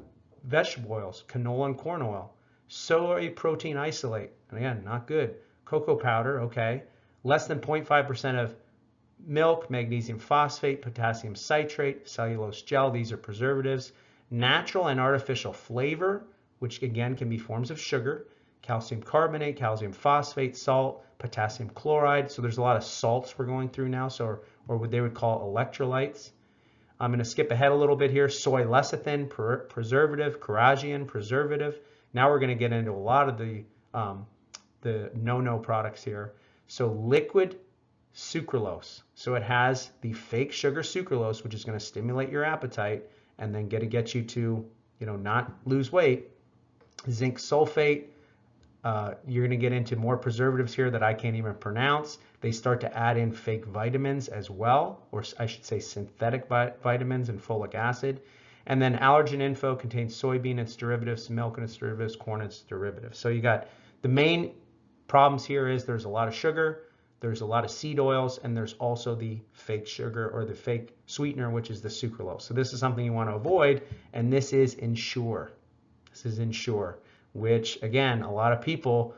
vegetable oils, canola and corn oil. Soy protein isolate, and again, not good. Cocoa powder, okay. Less than 0.5% of milk, magnesium phosphate, potassium citrate, cellulose gel, these are preservatives. Natural and artificial flavor, which again can be forms of sugar. Calcium carbonate, calcium phosphate, salt, potassium chloride. So there's a lot of salts we're going through now, so or what they would call electrolytes. I'm going to skip ahead a little bit here. Soy lecithin, preservative, carrageenan, preservative. Now we're going to get into a lot of the no-no products here. So liquid sucralose. So it has the fake sugar sucralose, which is going to stimulate your appetite and then get you to, not lose weight. Zinc sulfate. You're going to get into more preservatives here that I can't even pronounce. They start to add in fake vitamins as well, or I should say synthetic vitamins and folic acid. And then Allergen Info contains soybean and its derivatives, milk and its derivatives, corn and its derivatives. So you got the main problems here is there's a lot of sugar, there's a lot of seed oils, and there's also the fake sugar or the fake sweetener, which is the sucralose. So this is something you want to avoid, and this is Ensure. This is Ensure, which again, a lot of people,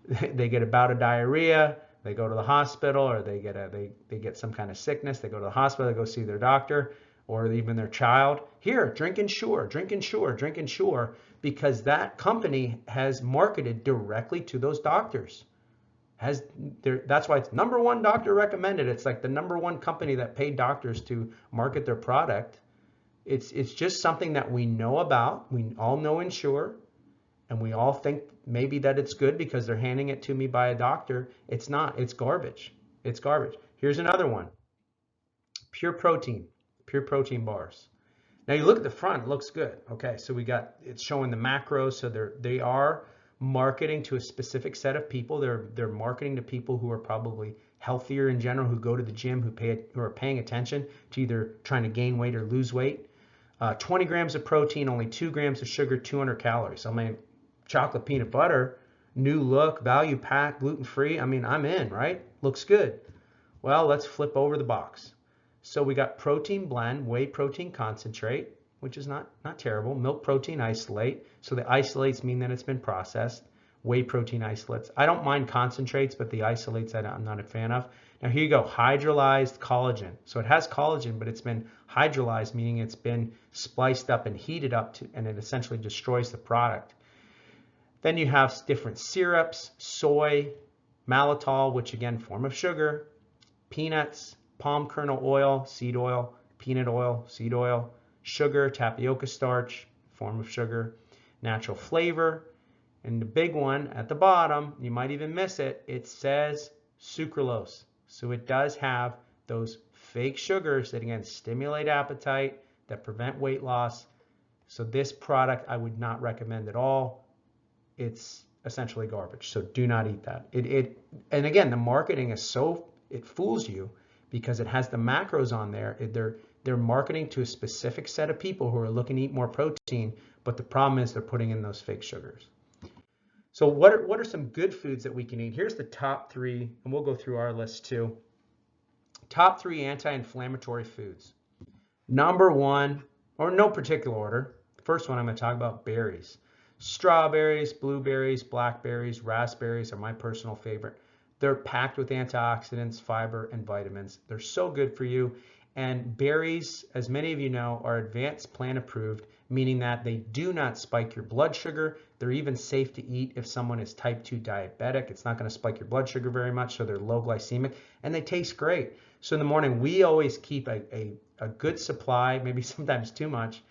they get a bout of diarrhea, they go to the hospital, or they get some kind of sickness, they go to the hospital, they go see their doctor, or even their child. Here, drink Ensure, drink Ensure, drink Ensure, because that company has marketed directly to those doctors. That's why it's #1 doctor recommended. It's like the #1 company that paid doctors to market their product. It's just something that we know about. We all know Ensure, and we all think maybe that it's good because they're handing it to me by a doctor. It's not. It's garbage. It's garbage. Here's another one. Pure protein bars. Now you look at the front, it looks good. Okay, so it's showing the macros, so they are marketing to a specific set of people. They're marketing to people who are probably healthier in general, who go to the gym, who are paying attention to either trying to gain weight or lose weight. 20 grams of protein, only 2 grams of sugar, 200 calories. I mean, chocolate peanut butter, new look, value pack, gluten-free. I mean, I'm in, right? Looks good. Well, let's flip over the box. So we got protein blend, whey protein concentrate, which is not terrible. Milk protein isolate. So the isolates mean that it's been processed. Whey protein isolates. I don't mind concentrates, but the isolates I'm not a fan of. Now here you go, hydrolyzed collagen. So it has collagen, but it's been hydrolyzed, meaning it's been spliced up and heated up and it essentially destroys the product. Then you have different syrups, soy, maltitol, which again, form of sugar, peanuts, palm kernel oil, seed oil, peanut oil, seed oil, sugar, tapioca starch, form of sugar, natural flavor, and the big one at the bottom, you might even miss it, it says sucralose. So it does have those fake sugars that again stimulate appetite, that prevent weight loss. So this product I would not recommend at all. It's essentially garbage, so do not eat that. And again, the marketing is it fools you because it has the macros on there. They're marketing to a specific set of people who are looking to eat more protein, but the problem is they're putting in those fake sugars. So what are some good foods that we can eat? Here's the top 3, and we'll go through our list too. Top 3 anti-inflammatory foods. #1, or no particular order, the first one I'm going to talk about, berries. Strawberries, blueberries, blackberries, raspberries are my personal favorite. They're packed with antioxidants, fiber, and vitamins. They're so good for you. And berries, as many of you know, are advanced plant approved, meaning that they do not spike your blood sugar. They're even safe to eat if someone is type 2 diabetic. It's not going to spike your blood sugar very much, so they're low glycemic, and they taste great. So in the morning, we always keep a good supply, maybe sometimes too much.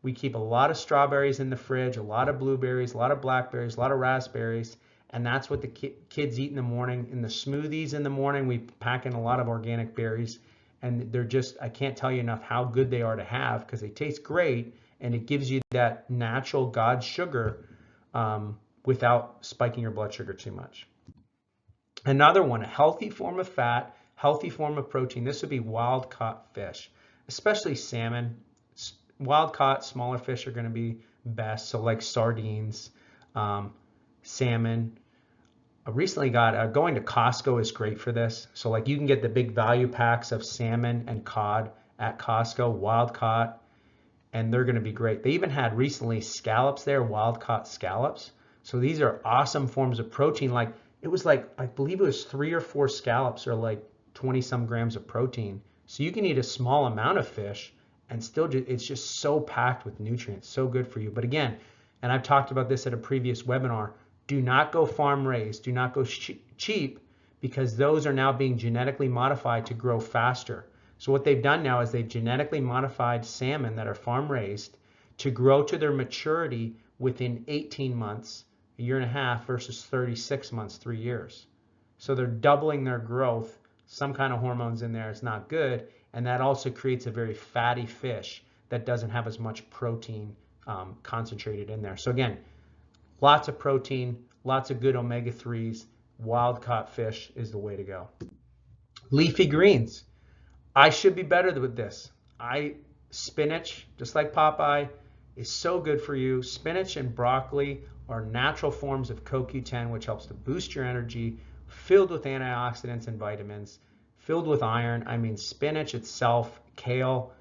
We keep a lot of strawberries in the fridge, a lot of blueberries, a lot of blackberries, a lot of raspberries, and that's what the kids eat in the morning. In the smoothies in the morning, we pack in a lot of organic berries, and they're just, I can't tell you enough how good they are to have because they taste great, and it gives you that natural God sugar without spiking your blood sugar too much. Another one, a healthy form of fat, healthy form of protein. This would be wild caught fish, especially salmon. Wild caught smaller fish are going to be best. So like sardines, salmon. I recently got going to Costco is great for this. So like you can get the big value packs of salmon and cod at Costco, wild caught, and they're going to be great. They even had recently scallops there, wild caught scallops. So these are awesome forms of protein. Like it was like, I believe it was 3 or 4 scallops or like 20 some grams of protein. So you can eat a small amount of fish and still it's just so packed with nutrients, so good for you. But again, and I've talked about this at a previous webinar, do not go farm raised, do not go cheap, because those are now being genetically modified to grow faster. So what they've done now is they've genetically modified salmon that are farm raised to grow to their maturity within 18 months, a year and a half, versus 36 months, 3 years. So they're doubling their growth. Some kind of hormones in there is not good, and that also creates a very fatty fish that doesn't have as much protein concentrated in there. So again, lots of protein, lots of good omega-3s, wild-caught fish is the way to go. Leafy greens. I should be better with this. Spinach, just like Popeye, is so good for you. Spinach and broccoli are natural forms of CoQ10, which helps to boost your energy, filled with antioxidants and vitamins, filled with iron. I mean, spinach itself, kale.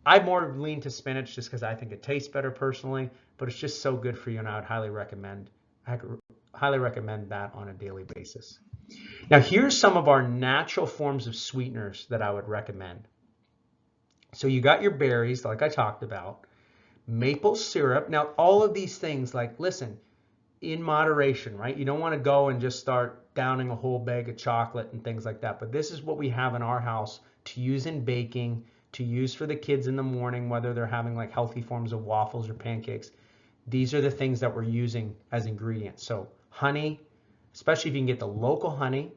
I more lean to spinach just because I think it tastes better personally, but it's just so good for you, and I would highly recommend that on a daily basis. Now, here's some of our natural forms of sweeteners that I would recommend. So you got your berries, like I talked about, maple syrup. Now, all of these things, like, listen, in moderation, right? You don't want to go and just start downing a whole bag of chocolate and things like that. But this is what we have in our house to use in baking, to use for the kids in the morning, whether they're having like healthy forms of waffles or pancakes. These are the things that we're using as ingredients. So honey, especially if you can get the local honey.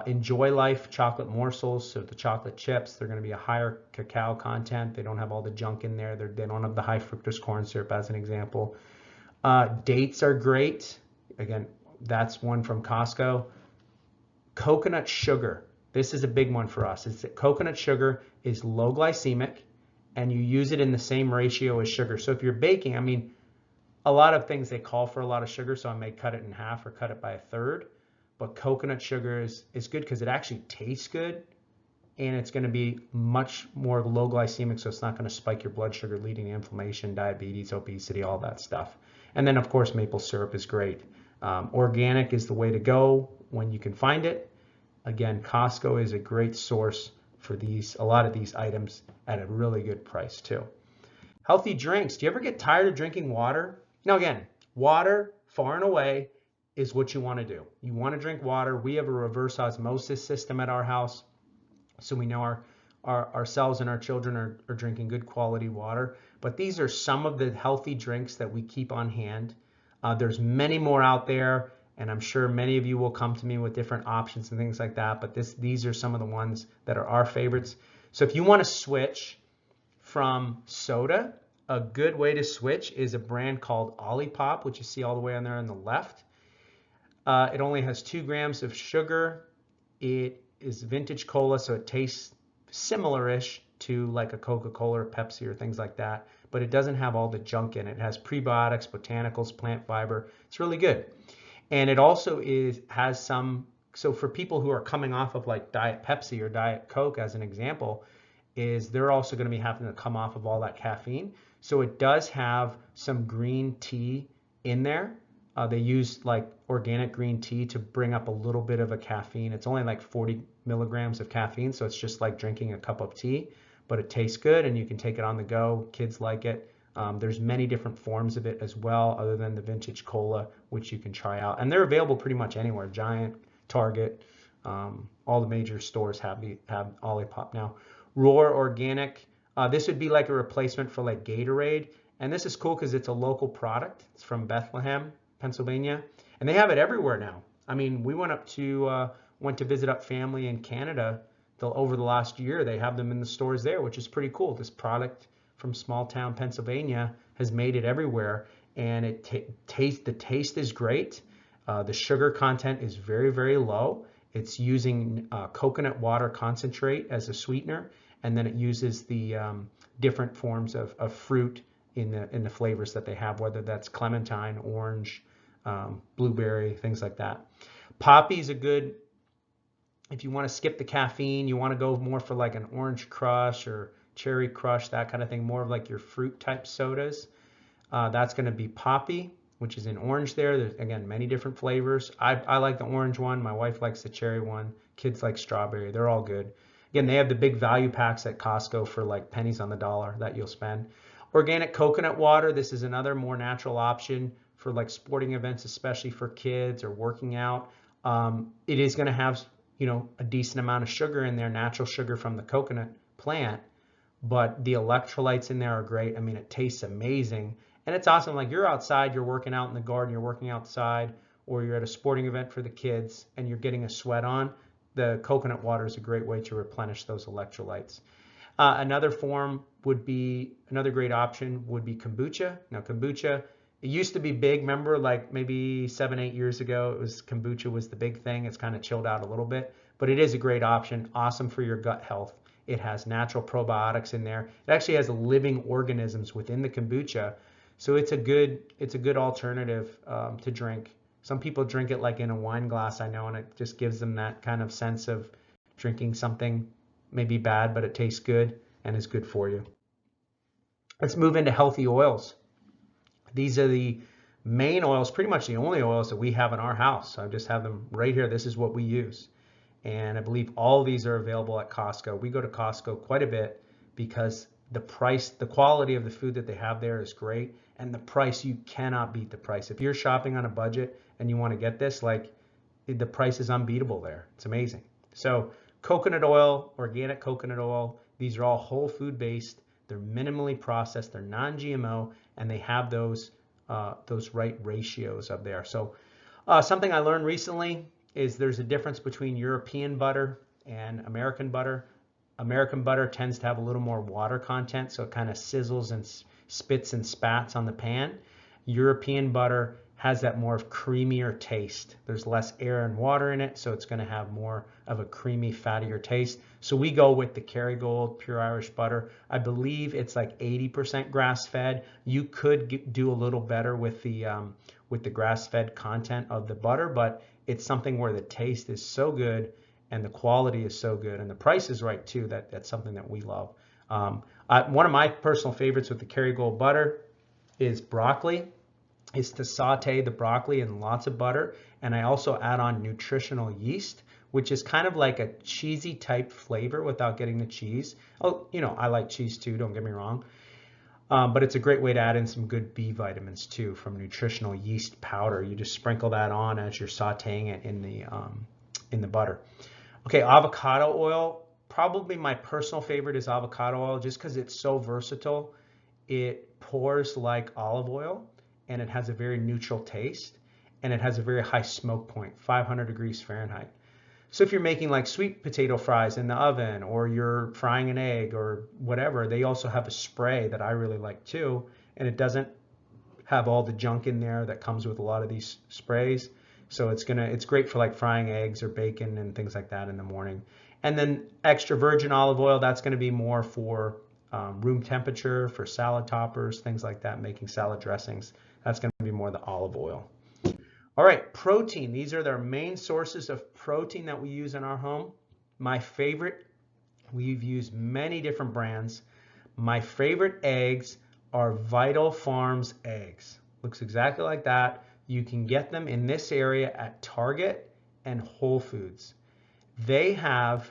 Enjoy Life chocolate morsels, so the chocolate chips, they're going to be a higher cacao content. They don't have all the junk in there. They don't have the high fructose corn syrup, as an example. Dates are great. Again, that's one from Costco. Coconut sugar. This is a big one for us. It's that coconut sugar is low glycemic, and you use it in the same ratio as sugar. So if you're baking, I mean, a lot of things they call for a lot of sugar, so I may cut it in half or cut it by a third. But coconut sugar is good because it actually tastes good, and it's going to be much more low glycemic, so it's not going to spike your blood sugar, leading to inflammation, diabetes, obesity, all that stuff. And then, of course, maple syrup is great. Organic is the way to go when you can find it. Again, Costco is a great source for a lot of these items at a really good price too. Healthy drinks. Do you ever get tired of drinking water? Now, again, water far and away is what you want to do. You want to drink water. We have a reverse osmosis system at our house, so we know ourselves and our children are drinking good quality water. But these are some of the healthy drinks that we keep on hand. There's many more out there, and I'm sure many of you will come to me with different options and things like that, but these are some of the ones that are our favorites. So if you want to switch from soda, a good way to switch is a brand called Olipop, which you see all the way on there on the left. It only has 2 grams of sugar. It is vintage cola, so it tastes similar-ish to like a Coca-Cola or Pepsi or things like that, but it doesn't have all the junk in it. It has prebiotics, botanicals, plant fiber. It's really good. And it also has some, so for people who are coming off of like Diet Pepsi or Diet Coke as an example, they're also going to be having to come off of all that caffeine. So it does have some green tea in there They use like organic green tea to bring up a little bit of a caffeine. It's only like 40 milligrams of caffeine, so it's just like drinking a cup of tea, but it tastes good and you can take it on the go. Kids like it. There's many different forms of it as well, other than the vintage cola, which you can try out. And they're available pretty much anywhere. Giant, Target, all the major stores have Olipop now. Roar Organic. This would be like a replacement for like Gatorade. And this is cool because it's a local product. It's from Bethlehem, Pennsylvania. And they have it everywhere now. I mean, we went to visit up family in Canada over the last year. They have them in the stores there, which is pretty cool. This product from small town Pennsylvania has made it everywhere, and the taste is great. The sugar content is very, very low. It's using coconut water concentrate as a sweetener, and then it uses the different forms of fruit in the flavors that they have, whether that's clementine, orange, blueberry, things like that. Poppy's a good, if you want to skip the caffeine, you want to go more for like an orange crush or cherry crush, that kind of thing, more of like your fruit type sodas. That's going to be Poppy, which is in orange there. There's, again, many different flavors. I like the orange one. My wife likes the cherry one. Kids like strawberry. They're all good. Again, they have the big value packs at Costco for like pennies on the dollar that you'll spend. Organic coconut water. This is another more natural option for like sporting events, especially for kids or working out. It is going to have, a decent amount of sugar in there, natural sugar from the coconut plant, but the electrolytes in there are great. I mean, it tastes amazing. And it's awesome. Like you're outside, you're working out in the garden, you're working outside, or you're at a sporting event for the kids and you're getting a sweat on. The coconut water is a great way to replenish those electrolytes. Another great option would be kombucha. Now, kombucha, it used to be big. Remember, like maybe 7-8 years ago, kombucha was the big thing. It's kind of chilled out a little bit, but it is a great option. Awesome for your gut health. It has natural probiotics in there. It actually has living organisms within the kombucha, so it's a good alternative to drink. Some people drink it like in a wine glass, I know, and it just gives them that kind of sense of drinking something maybe bad, but it tastes good and is good for you. Let's move into healthy oils. These are the main oils, pretty much the only oils that we have in our house. So I just have them right here. This is what we use. And I believe all of these are available at Costco. We go to Costco quite a bit because the quality of the food that they have there is great. And the price, you cannot beat the price. If you're shopping on a budget and you want to get this, like the price is unbeatable there. It's amazing. So coconut oil, organic coconut oil, these are all whole food based. They're minimally processed, they're non-GMO, and they have those right ratios up there. So something I learned recently is there's a difference between European butter and American butter. American butter tends to have a little more water content, so it kind of sizzles and spits and spats on the pan. European butter has that more of creamier taste. There's less air and water in it, so it's going to have more of a creamy, fattier taste. So we go with the Kerrygold Pure Irish Butter. I believe it's like 80% grass-fed. You could do a little better with the grass-fed content of the butter, but it's something where the taste is so good and the quality is so good and the price is right too. That's something that we love. One of my personal favorites with the Kerrygold butter is broccoli. Is to saute the broccoli in lots of butter, and I also add on nutritional yeast, which is kind of like a cheesy type flavor without getting the cheese. Oh, I like cheese too, don't get me wrong. But it's a great way to add in some good B vitamins too from nutritional yeast powder. You just sprinkle that on as you're sauteing it in the butter. Okay, avocado oil. Probably my personal favorite is avocado oil just because it's so versatile. It pours like olive oil, and it has a very neutral taste, and it has a very high smoke point, 500 degrees Fahrenheit. So if you're making like sweet potato fries in the oven, or you're frying an egg or whatever, they also have a spray that I really like too, and it doesn't have all the junk in there that comes with a lot of these sprays. So it's great for like frying eggs or bacon and things like that in the morning. And then extra virgin olive oil, that's going to be more for room temperature, for salad toppers, things like that, making salad dressings. That's going to be more the olive oil. All right, protein. These are their main sources of protein that we use in our home. My favorite, we've used many different brands. My favorite eggs are Vital Farms eggs. Looks exactly like that. You can get them in this area at Target and Whole Foods. They have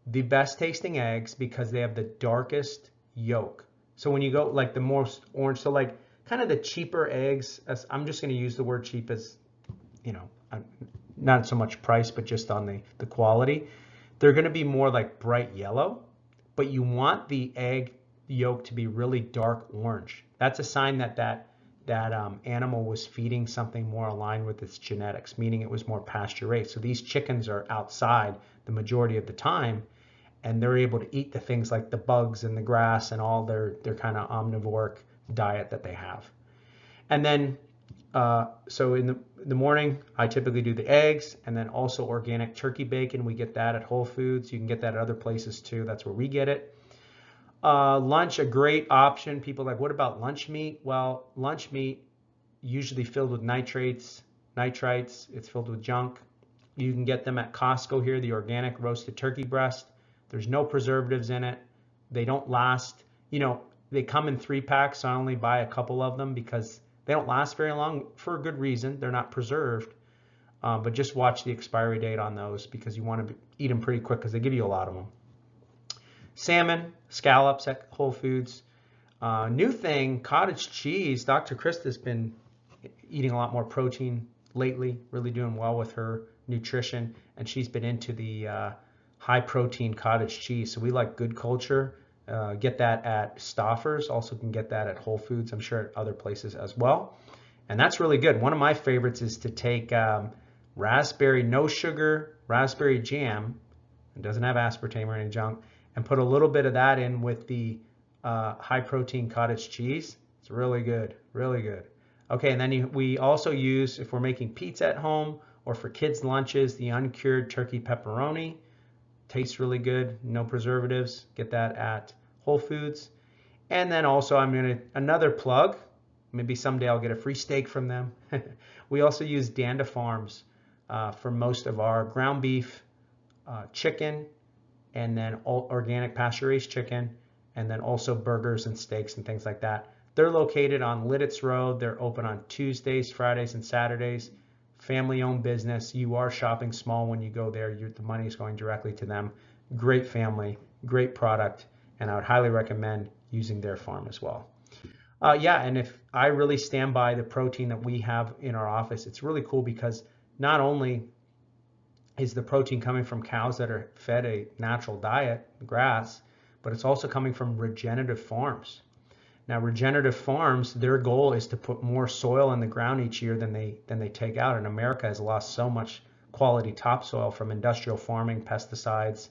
the best tasting eggs because they have the darkest yolk. So when you go like the most orange, so like kind of the cheaper eggs, as I'm just going to use the word cheap as, you know, not so much price, but just on the quality. They're going to be more like bright yellow, but you want the egg yolk to be really dark orange. That's a sign that that animal was feeding something more aligned with its genetics, meaning it was more pasture raised. So these chickens are outside the majority of the time, and they're able to eat the things like the bugs and the grass and all their kind of omnivoric diet that they have. And then, so in the morning, I typically do the eggs, and then also organic turkey bacon. We get that at Whole Foods. You can get that at other places too. That's where we get it. Lunch, a great option. People are like, what about lunch meat? Well, lunch meat usually filled with nitrites. It's filled with junk. You can get them at Costco here, the organic roasted turkey breast. There's no preservatives in it. They don't last, you know, they come in 3-packs, so I only buy a couple of them because they don't last very long for a good reason. They're not preserved, but just watch the expiry date on those because you want to eat them pretty quick because they give you a lot of them. Salmon, scallops at Whole Foods. New thing, cottage cheese. Dr. Krista's been eating a lot more protein lately, really doing well with her nutrition, and she's been into the high protein cottage cheese. So we like Good Culture. Get that at Stouffer's. Also can get that at Whole Foods. I'm sure at other places as well. And that's really good. One of my favorites is to take raspberry, no sugar, raspberry jam. It doesn't have aspartame or any junk. And put a little bit of that in with the high protein cottage cheese. It's really good, really good. Okay, and then we also use, if we're making pizza at home or for kids' lunches, the uncured turkey pepperoni. Tastes really good, no preservatives. Get that at Whole Foods. And then also another plug, maybe someday I'll get a free steak from them. We also use Danda Farms for most of our ground beef, chicken, and then organic pasture-raised chicken, and then also burgers and steaks and things like that. They're located on Lidditz Road. They're open on Tuesdays, Fridays, and Saturdays. Family-owned business. You are shopping small when you go there. The money is going directly to them. Great family, great product, and I would highly recommend using their farm as well. Yeah, and if I really stand by the protein that we have in our office, it's really cool because not only is the protein coming from cows that are fed a natural diet, grass, but it's also coming from regenerative farms. Now, regenerative farms, their goal is to put more soil in the ground each year than they take out. And America has lost so much quality topsoil from industrial farming, pesticides,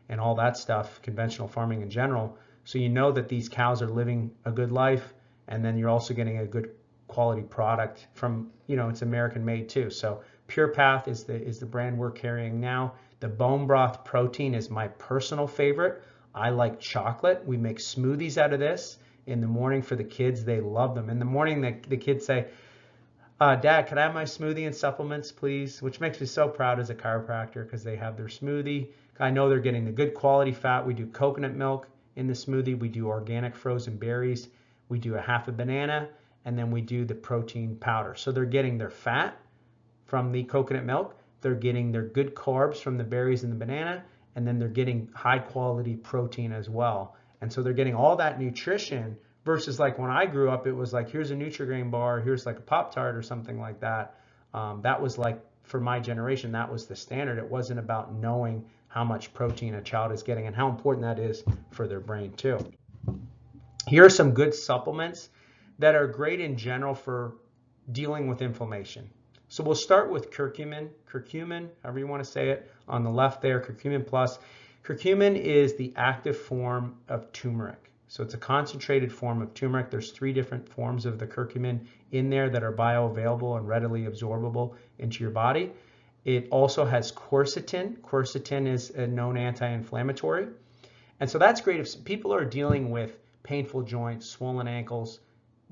and all that stuff, conventional farming in general. So you know that these cows are living a good life, and then you're also getting a good quality product from, you know, it's American made too. So Pure Path is the brand we're carrying now. The bone broth protein is my personal favorite. I like chocolate. We make smoothies out of this. In the morning for the kids, they love them. In the morning, the kids say, Dad, could I have my smoothie and supplements, please? Which makes me so proud as a chiropractor because they have their smoothie. I know they're getting the good quality fat. We do coconut milk in the smoothie. We do organic frozen berries. We do a half a banana, and then we do the protein powder. So they're getting their fat from the coconut milk. They're getting their good carbs from the berries and the banana, and then they're getting high quality protein as well. And so they're getting all that nutrition versus like when I grew up, it was like, here's a Nutri-Grain bar, here's like a Pop-Tart or something like that. That was like, for my generation, that was the standard. It wasn't about knowing how much protein a child is getting and how important that is for their brain too. Here are some good supplements that are great in general for dealing with inflammation. So we'll start with curcumin, however you want to say it, on the left there, Curcumin Plus. Curcumin is the active form of turmeric. So it's a concentrated form of turmeric. There's 3 different forms of the curcumin in there that are bioavailable and readily absorbable into your body. It also has quercetin. Quercetin is a known anti-inflammatory. And so that's great if people are dealing with painful joints, swollen ankles,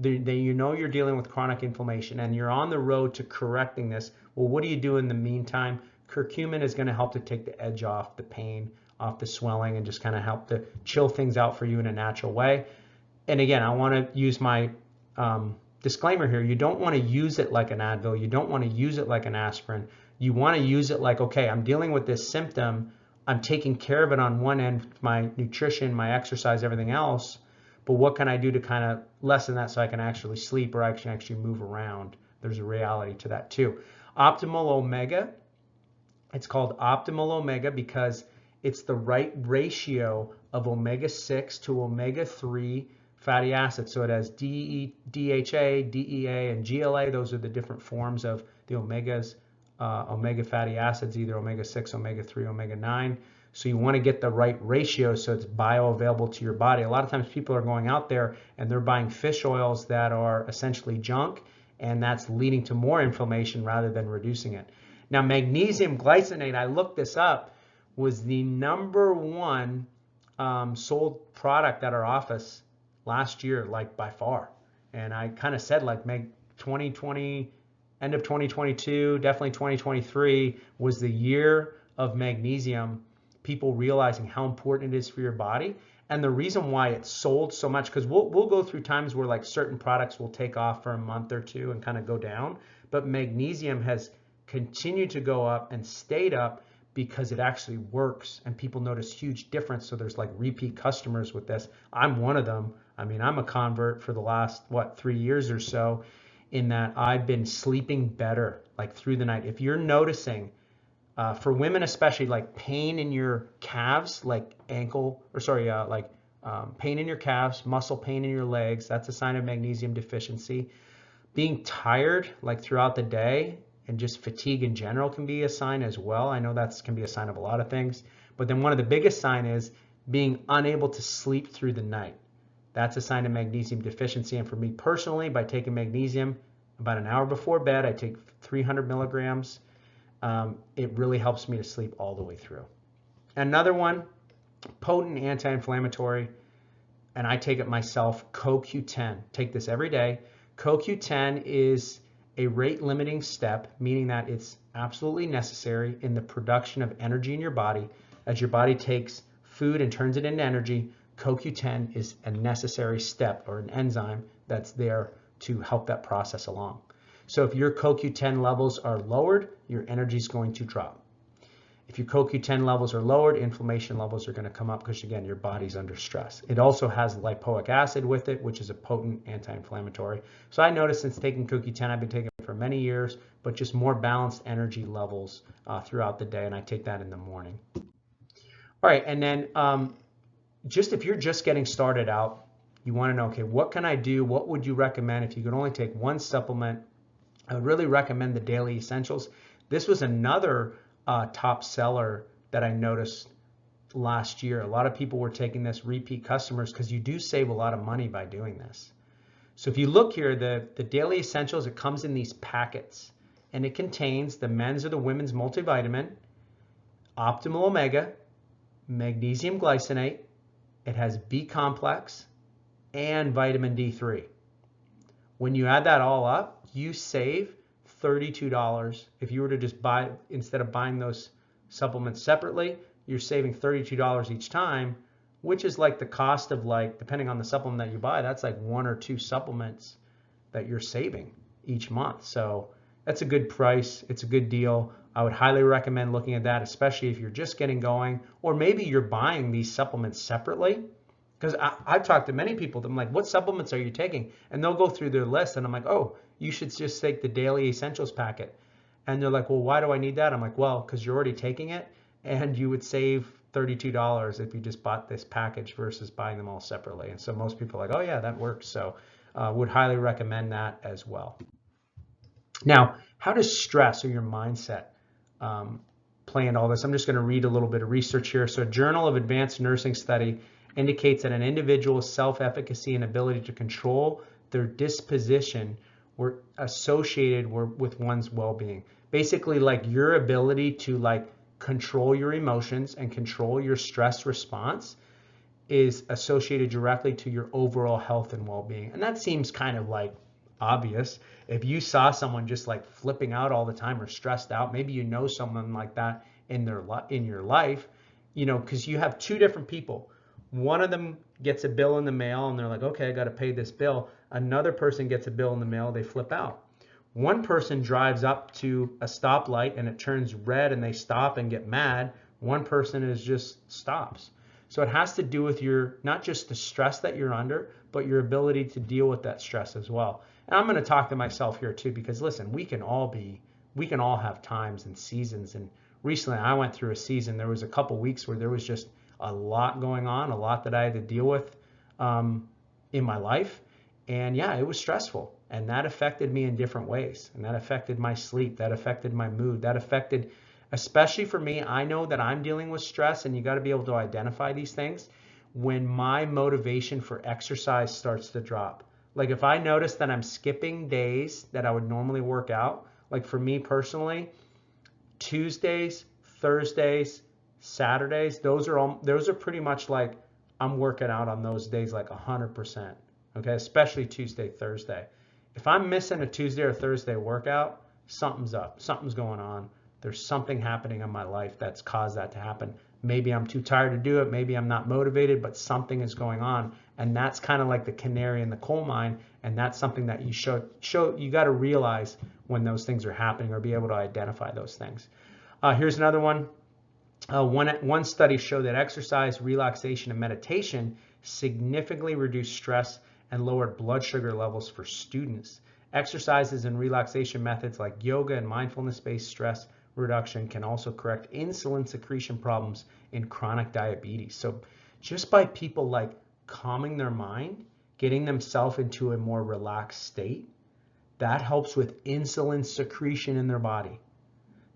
you know you're dealing with chronic inflammation and you're on the road to correcting this. Well, what do you do in the meantime? Curcumin is going to help to take the edge off the pain, off the swelling, and just kind of help to chill things out for you in a natural way. And again, I want to use my disclaimer here, you don't want to use it like an Advil. You don't want to use it like an aspirin. You want to use it like, okay, I'm dealing with this symptom. I'm taking care of it on one end, my nutrition, my exercise, everything else. But what can I do to kind of lessen that so I can actually sleep or I can actually move around? There's a reality to that too. Optimal Omega, it's called Optimal Omega because it's the right ratio of omega-6 to omega-3 fatty acids. So it has DHA, DEA, and GLA. Those are the different forms of the omegas, omega fatty acids, either omega-6, omega-3, omega-9. So you want to get the right ratio so it's bioavailable to your body. A lot of times people are going out there and they're buying fish oils that are essentially junk, and that's leading to more inflammation rather than reducing it. Now, magnesium glycinate, I looked this up, was the #1 sold product at our office last year, like by far. And I kind of said like 2020, end of 2022, definitely 2023 was the year of magnesium, people realizing how important it is for your body. And the reason why it's sold so much, because we'll go through times where like certain products will take off for a month or two and kind of go down, but magnesium has continued to go up and stayed up because it actually works and people notice huge difference. So there's like repeat customers with this. I'm one of them. I mean, I'm a convert for the last, 3 years or so, in that I've been sleeping better, like through the night. If you're noticing, for women especially, like pain in your calves, like pain in your calves, muscle pain in your legs, that's a sign of magnesium deficiency. Being tired, like throughout the day, and just fatigue in general can be a sign as well. I know that can be a sign of a lot of things, but then one of the biggest signs is being unable to sleep through the night. That's a sign of magnesium deficiency. And for me personally, by taking magnesium about an hour before bed, I take 300 milligrams. It really helps me to sleep all the way through. Another one, potent anti-inflammatory, and I take it myself, CoQ10. Take this every day. CoQ10 is a rate limiting step, meaning that it's absolutely necessary in the production of energy in your body. As your body takes food and turns it into energy, CoQ10 is a necessary step or an enzyme that's there to help that process along. So if your CoQ10 levels are lowered, your energy is going to drop. If your CoQ10 levels are lowered, inflammation levels are going to come up because, again, your body's under stress. It also has lipoic acid with it, which is a potent anti-inflammatory. So I noticed since taking CoQ10, I've been taking it for many years, but just more balanced energy levels throughout the day, and I take that in the morning. All right, and then just if you're just getting started out, you want to know, okay, what can I do? What would you recommend if you could only take one supplement? I would really recommend the Daily Essentials. This was another top seller that I noticed last year. A lot of people were taking this, repeat customers, because you do save a lot of money by doing this. So if you look here, the Daily Essentials, it comes in these packets, and it contains the men's or the women's multivitamin, Optimal Omega, magnesium glycinate, it has B complex, and vitamin D3. When you add that all up, you save $32. If you were to just buy, instead of buying those supplements separately, you're saving $32 each time, which is like the cost of, like, depending on the supplement that you buy, that's like 1 or 2 supplements that you're saving each month. So that's a good price. It's a good deal. I would highly recommend looking at that, especially if you're just getting going, or maybe you're buying these supplements separately. Because I've talked to many people, I'm like, what supplements are you taking? And they'll go through their list, and I'm like, oh, you should just take the Daily Essentials packet. And they're like, well, why do I need that? I'm like, well, because you're already taking it, and you would save $32 if you just bought this package versus buying them all separately. And so most people are like, oh yeah, that works. So would highly recommend that as well. Now, how does stress or your mindset play into all this? I'm just going to read a little bit of research here. So a Journal of Advanced Nursing study indicates that an individual's self-efficacy and ability to control their disposition were associated with one's well-being. Basically, like your ability to like control your emotions and control your stress response is associated directly to your overall health and well-being. And that seems kind of like obvious. If you saw someone just like flipping out all the time or stressed out, maybe you know someone like that in your life, you know, because you have two different people. One of them gets a bill in the mail and they're like, okay, I got to pay this bill. Another person gets a bill in the mail, they flip out. One person drives up to a stoplight and it turns red and they stop and get mad. One person is just stops. So it has to do with your, not just the stress that you're under, but your ability to deal with that stress as well. And I'm going to talk to myself here too, because listen, we can all have times and seasons. And recently I went through a season, there was a couple weeks where there was just a lot going on, a lot that I had to deal with in my life. And yeah, it was stressful. And that affected me in different ways. And that affected my sleep. That affected my mood. That affected, especially for me, I know that I'm dealing with stress, and you got to be able to identify these things when my motivation for exercise starts to drop. Like if I notice that I'm skipping days that I would normally work out, like for me personally, Tuesdays, Thursdays, Saturdays, those are pretty much like I'm working out on those days like 100%. Okay, especially Tuesday, Thursday. If I'm missing a Tuesday or Thursday workout, something's up, something's going on. There's something happening in my life that's caused that to happen. Maybe I'm too tired to do it. Maybe I'm not motivated, but something is going on. And that's kind of like the canary in the coal mine. And that's something that you got to realize when those things are happening, or be able to identify those things. Here's another one. One study showed that exercise, relaxation, and meditation significantly reduced stress and lowered blood sugar levels for students. Exercises and relaxation methods like yoga and mindfulness-based stress reduction can also correct insulin secretion problems in chronic diabetes. So just by people like calming their mind, getting themselves into a more relaxed state, that helps with insulin secretion in their body.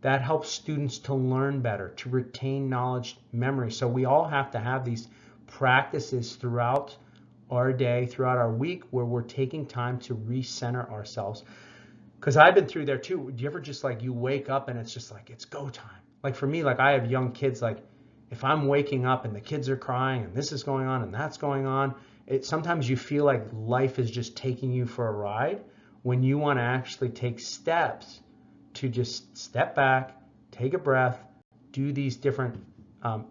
That helps students to learn better, to retain knowledge, memory. So we all have to have these practices throughout our day, throughout our week, where we're taking time to recenter ourselves. Because I've been through there too. Do you ever just like, you wake up and it's just like, it's go time? Like for me, like I have young kids, like if I'm waking up and the kids are crying and this is going on and that's going on, sometimes you feel like life is just taking you for a ride, when you want to actually take steps to just step back, take a breath, do these different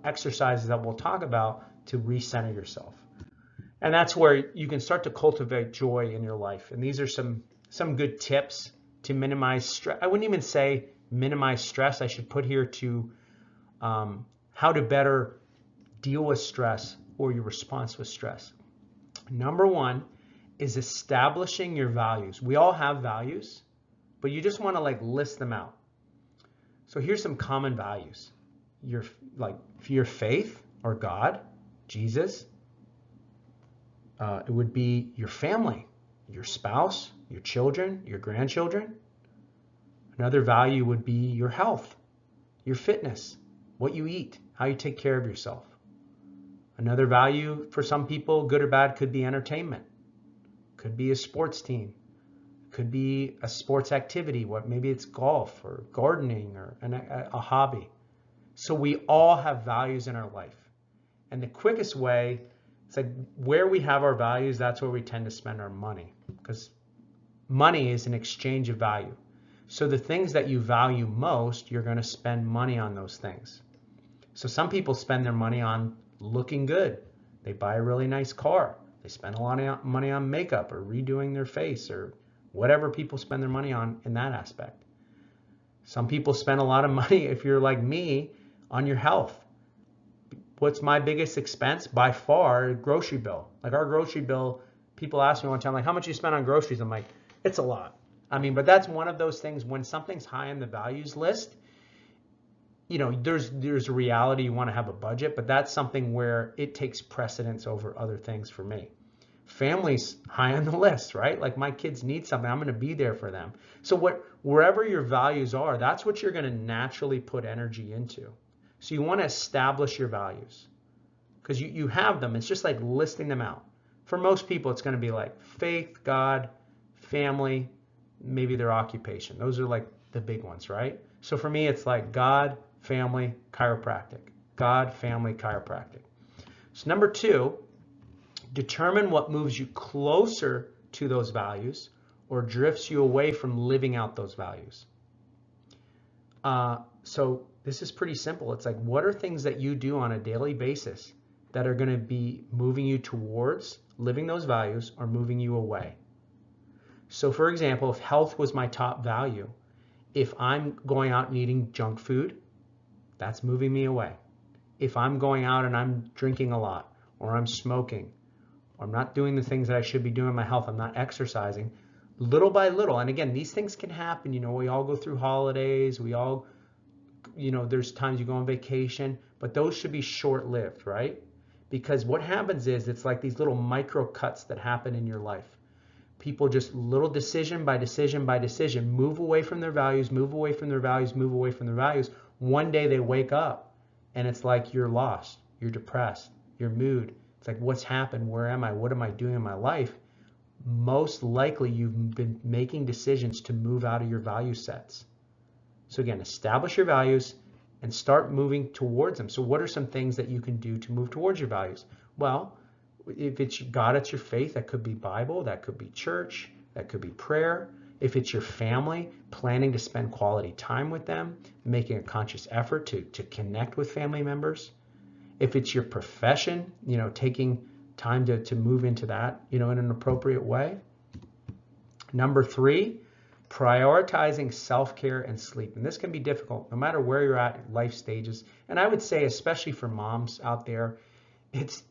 exercises that we'll talk about to recenter yourself. And that's where you can start to cultivate joy in your life. And these are some good tips to minimize stress. I wouldn't even say minimize stress. I should put here to how to better deal with stress or your response with stress. Number one is establishing your values. We all have values, but you just want to like list them out. So here's some common values. Your faith or God, Jesus. It would be your family, your spouse, your children, your grandchildren. Another value would be your health, your fitness, what you eat, how you take care of yourself. Another value for some people, good or bad, could be entertainment. Could be a sports team. Could be a sports activity. Maybe it's golf or gardening or a hobby. So we all have values in our life. And the quickest way, it's like where we have our values, that's where we tend to spend our money, because money is an exchange of value. So the things that you value most, you're going to spend money on those things. So some people spend their money on looking good. They buy a really nice car. They spend a lot of money on makeup or redoing their face or whatever people spend their money on in that aspect. Some people spend a lot of money, if you're like me, on your health. What's my biggest expense? By far, grocery bill. Like our grocery bill, people ask me one time, like, how much you spend on groceries? I'm like, it's a lot. I mean, but that's one of those things when something's high on the values list, you know, there's a reality you want to have a budget, but that's something where it takes precedence over other things for me. Family's high on the list, right? Like my kids need something, I'm going to be there for them. So wherever your values are, that's what you're going to naturally put energy into. So you want to establish your values because you have them. It's just like listing them out. For most people, it's going to be like faith, God, family, maybe their occupation. Those are like the big ones, right? So for me, it's like God, family, chiropractic. God, family, chiropractic. So number two, determine what moves you closer to those values or drifts you away from living out those values. So this is pretty simple. It's like, what are things that you do on a daily basis that are going to be moving you towards living those values or moving you away? So for example, if health was my top value, if I'm going out and eating junk food, that's moving me away. If I'm going out and I'm drinking a lot, or I'm smoking, or I'm not doing the things that I should be doing in my health, I'm not exercising, little by little, and again, these things can happen, we all go through holidays, we all, there's times you go on vacation, but those should be short-lived, right? Because what happens is it's like these little micro cuts that happen in your life. People just little decision by decision by decision move away from their values, move away from their values, move away from their values. One day they wake up and it's like you're lost, you're depressed, your mood. It's like, what's happened? Where am I? What am I doing in my life? Most likely you've been making decisions to move out of your value sets. So again, establish your values and start moving towards them. So what are some things that you can do to move towards your values? Well, if it's God, it's your faith. That could be Bible, that could be church, that could be prayer. If it's your family, planning to spend quality time with them, making a conscious effort to connect with family members. If it's your profession, taking time to move into that, in an appropriate way. Number 3, prioritizing self-care and sleep. And this can be difficult no matter where you're at in life stages. And I would say, especially for moms out there,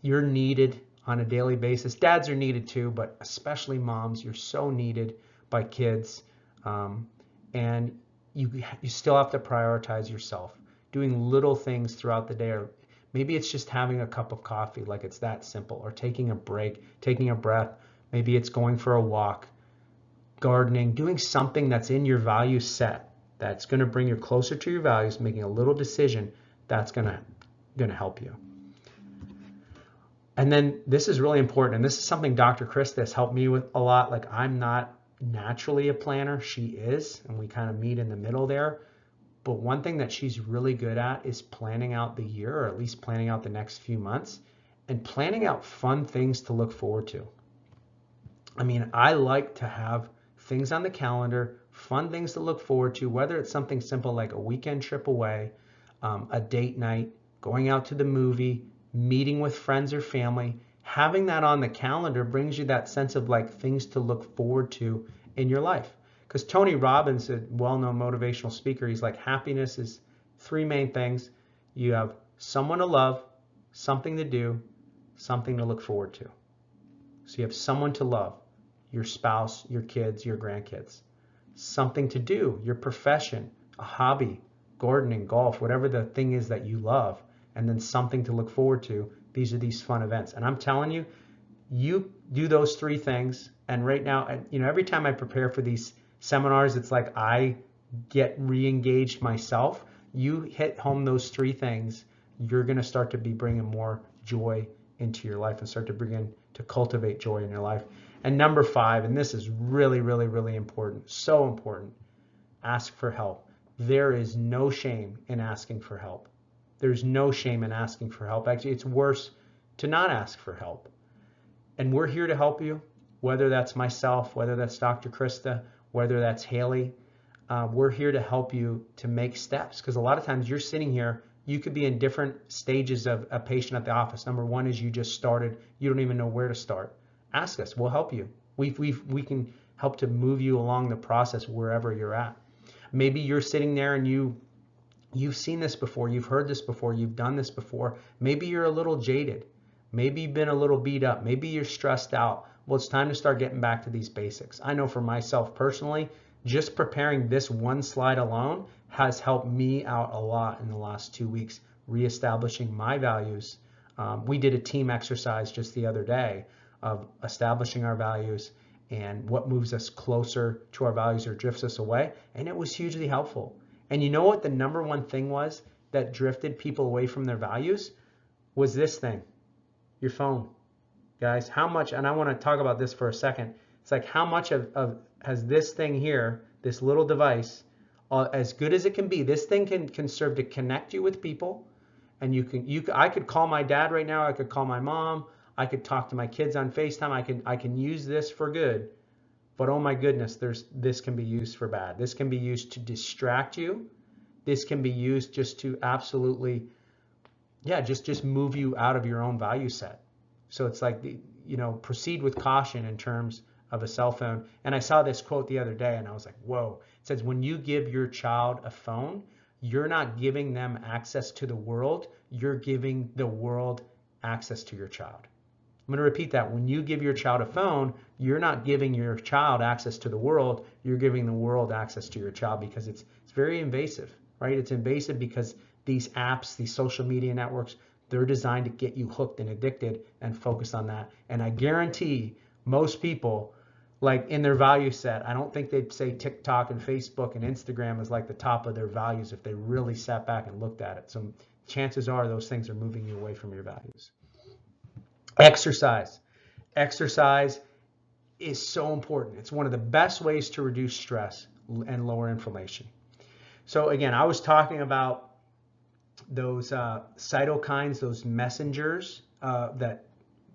you're needed on a daily basis. Dads are needed too, but especially moms, you're so needed by kids. And you still have to prioritize yourself, doing little things throughout the day. Or maybe it's just having a cup of coffee, like it's that simple, or taking a break, taking a breath. Maybe it's going for a walk, gardening, doing something that's in your value set, that's going to bring you closer to your values, making a little decision that's going to help you. And then this is really important, and this is something Dr. Krista has helped me with a lot. Like, I'm not naturally a planner, she is, and we kind of meet in the middle there. But one thing that she's really good at is planning out the year, or at least planning out the next few months, and planning out fun things to look forward to. I mean, I like to have things on the calendar, fun things to look forward to, whether it's something simple like a weekend trip away, a date night, going out to the movie, meeting with friends or family. Having that on the calendar brings you that sense of like things to look forward to in your life. Because Tony Robbins, a well-known motivational speaker, he's like, happiness is 3 main things. You have someone to love, something to do, something to look forward to. So you have someone to love, your spouse, your kids, your grandkids. Something to do, your profession, a hobby, gardening, golf, whatever the thing is that you love. And then something to look forward to. These are these fun events. And I'm telling you, you do those 3 things. And right now, every time I prepare for these seminars, it's like I get re-engaged myself. You hit home those 3 things, you're going to start to be bringing more joy into your life and start to begin to cultivate joy in your life. And number 5, and this is really, really, really important, so important, ask for help. There is no shame in asking for help. There's no shame in asking for help. Actually, it's worse to not ask for help. And we're here to help you, whether that's myself, whether that's Dr. Krista, whether that's Haley. We're here to help you to make steps, because a lot of times you're sitting here, you could be in different stages of a patient at the office. Number 1 is you just started, you don't even know where to start. Ask us, we'll help you. We can help to move you along the process wherever you're at. Maybe you're sitting there and you've seen this before, you've heard this before, you've done this before. Maybe you're a little jaded. Maybe you've been a little beat up. Maybe you're stressed out. Well, it's time to start getting back to these basics. I know for myself personally, just preparing this one slide alone has helped me out a lot in the last 2 weeks, reestablishing my values. We did a team exercise just the other day of establishing our values and what moves us closer to our values or drifts us away. And it was hugely helpful. And you know what the number 1 thing was that drifted people away from their values? Was this thing, your phone. Guys, how much, and I want to talk about this for a second. It's like, how much of has this thing here, this little device, as good as it can be, this thing can serve to connect you with people. And I could call my dad right now. I could call my mom. I could talk to my kids on FaceTime. I can use this for good. But oh my goodness, this can be used for bad. This can be used to distract you. This can be used just to absolutely, just move you out of your own value set. So it's like, proceed with caution in terms of a cell phone. And I saw this quote the other day and I was like, whoa. It says, when you give your child a phone, you're not giving them access to the world, you're giving the world access to your child. I'm going to repeat that. When you give your child a phone, you're not giving your child access to the world, you're giving the world access to your child, because it's very invasive, right? It's invasive because these apps, these social media networks, they're designed to get you hooked and addicted and focused on that. And I guarantee most people, like in their value set, I don't think they'd say TikTok and Facebook and Instagram is like the top of their values if they really sat back and looked at it. So chances are those things are moving you away from your values. Exercise. Exercise is so important. It's one of the best ways to reduce stress and lower inflammation. So again, I was talking about those cytokines, those messengers, that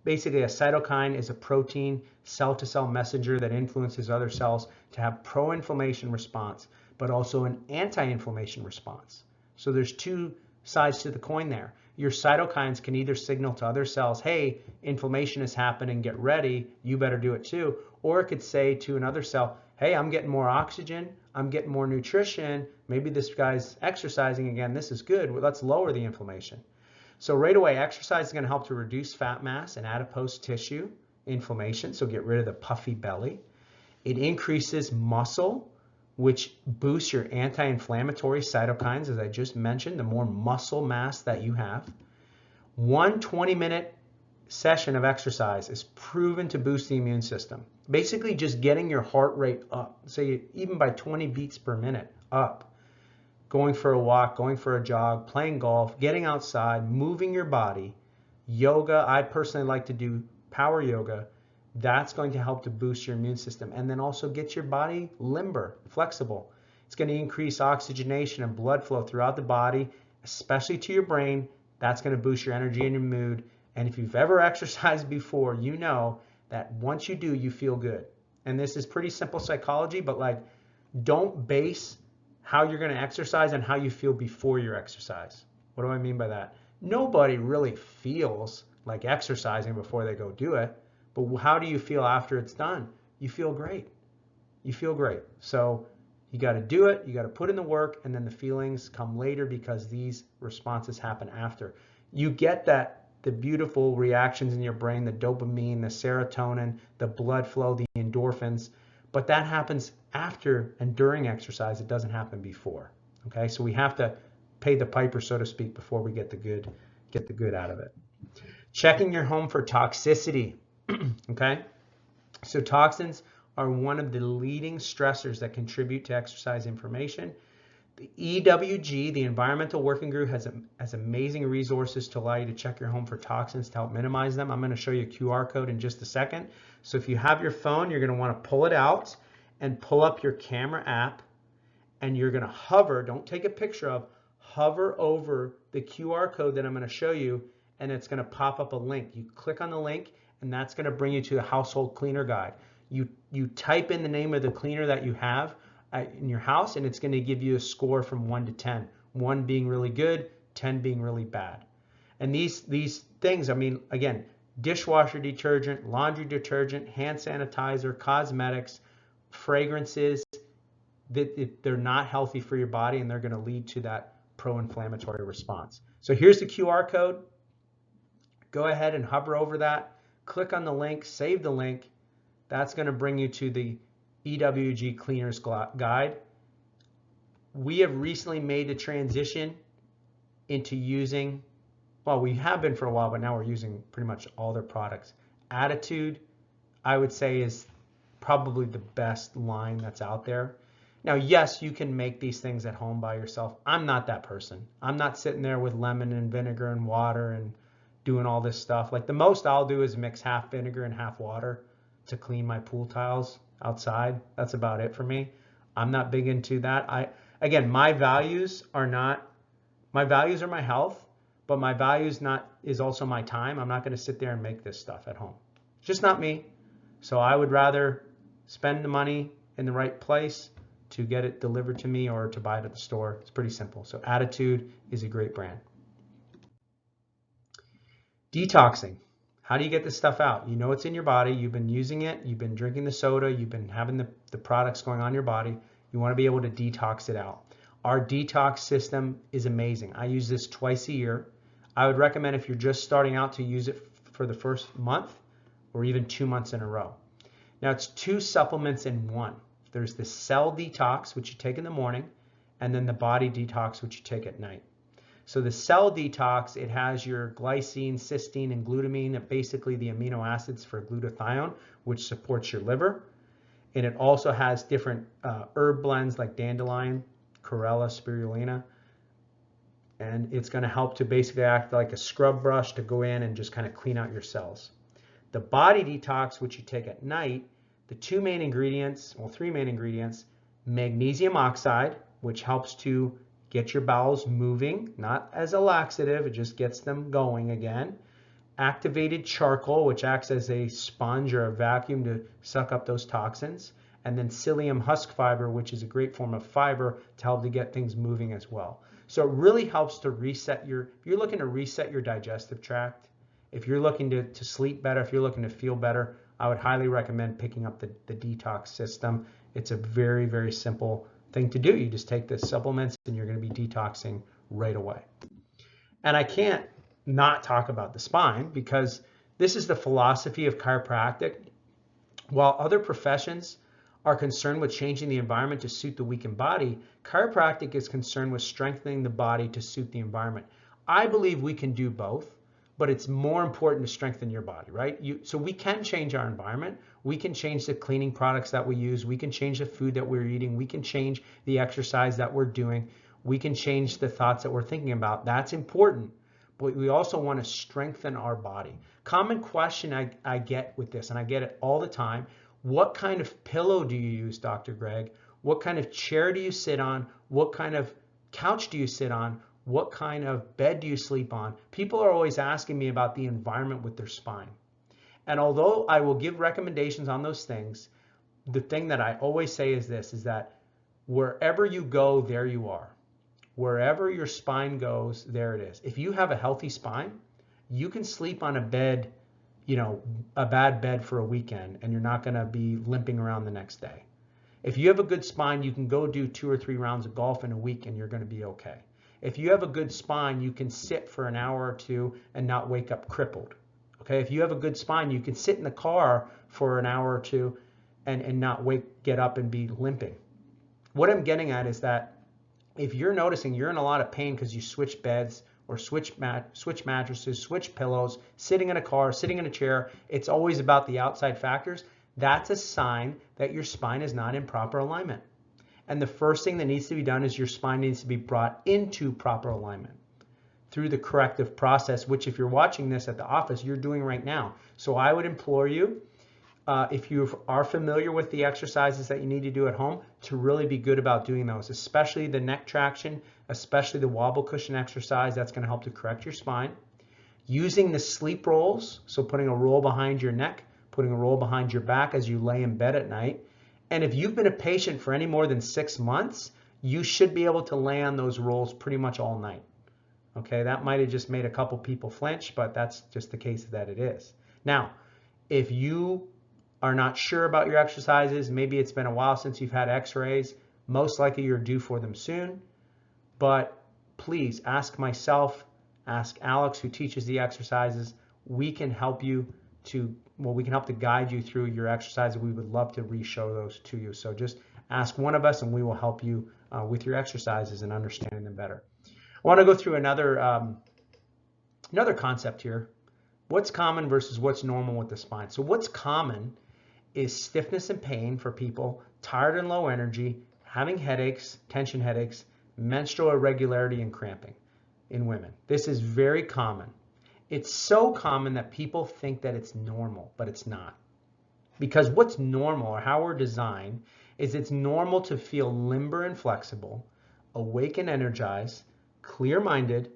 basically a cytokine is a protein cell-to-cell messenger that influences other cells to have pro-inflammation response, but also an anti-inflammation response. So there's two sides to the coin there. Your cytokines can either signal to other cells, hey, inflammation is happening, get ready, you better do it too. Or it could say to another cell, hey, I'm getting more oxygen, I'm getting more nutrition, maybe this guy's exercising again, this is good, well, let's lower the inflammation. So right away, exercise is going to help to reduce fat mass and adipose tissue inflammation, so get rid of the puffy belly. It increases muscle, which boosts your anti-inflammatory cytokines, as I just mentioned, the more muscle mass that you have. One 20-minute session of exercise is proven to boost the immune system. Basically just getting your heart rate up, say even by 20 beats per minute up. Going for a walk, going for a jog, playing golf, getting outside, moving your body. Yoga, I personally like to do power yoga. That's going to help to boost your immune system and then also get your body limber, flexible. It's going to increase oxygenation and blood flow throughout the body, especially to your brain. That's going to boost your energy and your mood. And if you've ever exercised before, you know that once you do, you feel good. And this is pretty simple psychology, but like, don't base how you're going to exercise and how you feel before your exercise. What do I mean by that? Nobody really feels like exercising before they go do it, but how do you feel after it's done? You feel great. You feel great. So you got to do it, you got to put in the work, and then the feelings come later because these responses happen after. You get the beautiful reactions in your brain, the dopamine, the serotonin, the blood flow, the endorphins, but that happens after and during exercise. It doesn't happen before. Okay, so we have to pay the piper, so to speak, before we get the good out of it. Checking your home for toxicity. Okay, so toxins are one of the leading stressors that contribute to exercise inflammation. The EWG, the Environmental Working Group, has amazing resources to allow you to check your home for toxins to help minimize them. I'm going to show you a QR code in just a second. So if you have your phone, you're going to want to pull it out and pull up your camera app, and you're going to hover, don't take a picture of, hover over the QR code that I'm going to show you, and it's going to pop up a link. You click on the link, and that's going to bring you to the household cleaner guide. You type in the name of the cleaner that you have in your house, and it's going to give you a score from 1 to 10. 1 being really good, 10 being really bad. And these things, I mean, again, dishwasher detergent, laundry detergent, hand sanitizer, cosmetics, fragrances, they're not healthy for your body, and they're going to lead to that pro-inflammatory response. So here's the QR code. Go ahead and hover over that. Click on the link, save the link. That's going to bring you to the EWG Cleaners Guide. We have recently made the transition into using, well, we have been for a while, but now we're using pretty much all their products. Attitude, I would say, is probably the best line that's out there. Now, yes, you can make these things at home by yourself. I'm not that person. I'm not sitting there with lemon and vinegar and water and doing all this stuff. Like, the most I'll do is mix half vinegar and half water to clean my pool tiles outside. That's about it for me. I'm not big into that. Again, my values are my health, but my values is also my time. I'm not going to sit there and make this stuff at home. It's just not me. So I would rather spend the money in the right place to get it delivered to me or to buy it at the store. It's pretty simple. So Attitude is a great brand. Detoxing. How do you get this stuff out? You know it's in your body. You've been using it. You've been drinking the soda. You've been having the products going on in your body. You want to be able to detox it out. Our detox system is amazing. I use this twice a year. I would recommend if you're just starting out to use it for the first month or even 2 months in a row. Now it's 2 supplements in one. There's the cell detox, which you take in the morning, and then the body detox, which you take at night. So the cell detox, it has your glycine, cysteine, and glutamine, basically the amino acids for glutathione, which supports your liver. And it also has different herb blends like dandelion, chlorella, spirulina. And it's going to help to basically act like a scrub brush to go in and just kind of clean out your cells. The body detox, which you take at night, the 2 main ingredients, well, 3 main ingredients, magnesium oxide, which helps to get your bowels moving, not as a laxative, it just gets them going again. Activated charcoal, which acts as a sponge or a vacuum to suck up those toxins. And then psyllium husk fiber, which is a great form of fiber to help to get things moving as well. So it really helps to reset if you're looking to reset your digestive tract, if you're looking to sleep better, if you're looking to feel better, I would highly recommend picking up the detox system. It's a very, very simple thing to do. You just take the supplements and you're going to be detoxing right away. And I can't not talk about the spine because this is the philosophy of chiropractic. While other professions are concerned with changing the environment to suit the weakened body, chiropractic is concerned with strengthening the body to suit the environment. I believe we can do both, but it's more important to strengthen your body, right? So we can change our environment. We can change the cleaning products that we use. We can change the food that we're eating. We can change the exercise that we're doing. We can change the thoughts that we're thinking about. That's important, but we also want to strengthen our body. Common question I get with this, and I get it all the time, what kind of pillow do you use, Dr. Greg? What kind of chair do you sit on? What kind of couch do you sit on? What kind of bed do you sleep on? People are always asking me about the environment with their spine. And although I will give recommendations on those things, the thing that I always say is this, is that wherever you go, there you are. Wherever your spine goes, there it is. If you have a healthy spine, you can sleep on a bed, a bad bed for a weekend, and you're not going to be limping around the next day. If you have a good spine, you can go do 2 or 3 rounds of golf in a week and you're going to be okay. If you have a good spine, you can sit for an hour or 2 and not wake up crippled. Okay, if you have a good spine, you can sit in the car for an hour or 2 and not get up and be limping. What I'm getting at is that if you're noticing you're in a lot of pain because you switch beds or switch mattresses, switch pillows, sitting in a car, sitting in a chair, it's always about the outside factors. That's a sign that your spine is not in proper alignment. And the first thing that needs to be done is your spine needs to be brought into proper alignment through the corrective process, which if you're watching this at the office, you're doing right now. So I would implore you, if you are familiar with the exercises that you need to do at home, to really be good about doing those, especially the neck traction, especially the wobble cushion exercise. That's going to help to correct your spine. Using the sleep rolls, so putting a roll behind your neck, putting a roll behind your back as you lay in bed at night. And if you've been a patient for any more than 6 months, you should be able to lay on those rolls pretty much all night. Okay, that might have just made a couple people flinch, but that's just the case that it is. Now, if you are not sure about your exercises, maybe it's been a while since you've had x-rays, most likely you're due for them soon, but please ask myself, ask Alex who teaches the exercises. We can help you we can help to guide you through your exercises. We would love to re-show those to you. So just ask one of us and we will help you with your exercises and understanding them better. I want to go through another concept here. What's common versus what's normal with the spine? So what's common is stiffness and pain for people, tired and low energy, having headaches, tension headaches, menstrual irregularity, and cramping in women. This is very common. It's so common that people think that it's normal, but it's not. Because what's normal, or how we're designed, is it's normal to feel limber and flexible, awake and energized, clear-minded,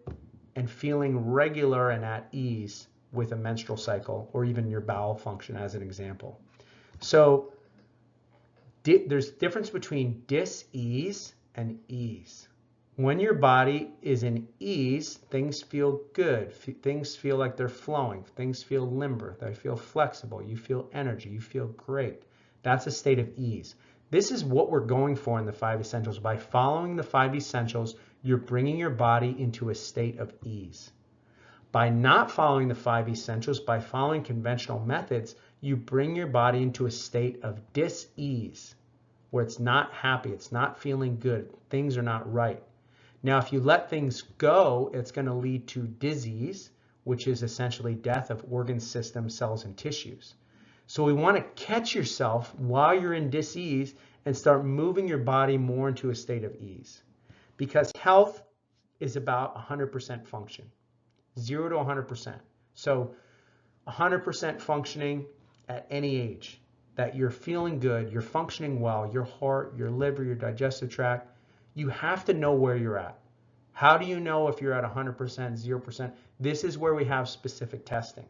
and feeling regular and at ease with a menstrual cycle or even your bowel function as an example. So there's difference between dis-ease and ease. When your body is in ease, things feel good. Things feel like they're flowing. Things feel limber. They feel flexible. You feel energy. You feel great. That's a state of ease. This is what we're going for in the 5 essentials. By following the 5 essentials, you're bringing your body into a state of ease. By not following the 5 essentials, by following conventional methods, you bring your body into a state of dis-ease, where it's not happy, it's not feeling good, things are not right. Now, if you let things go, it's going to lead to disease, which is essentially death of organs, systems, cells, and tissues. So we want to catch yourself while you're in dis-ease and start moving your body more into a state of ease. Because health is about 100% function, 0 to 100%. So 100% functioning at any age, that you're feeling good, you're functioning well, your heart, your liver, your digestive tract, you have to know where you're at. How do you know if you're at 100%, 0%? This is where we have specific testing.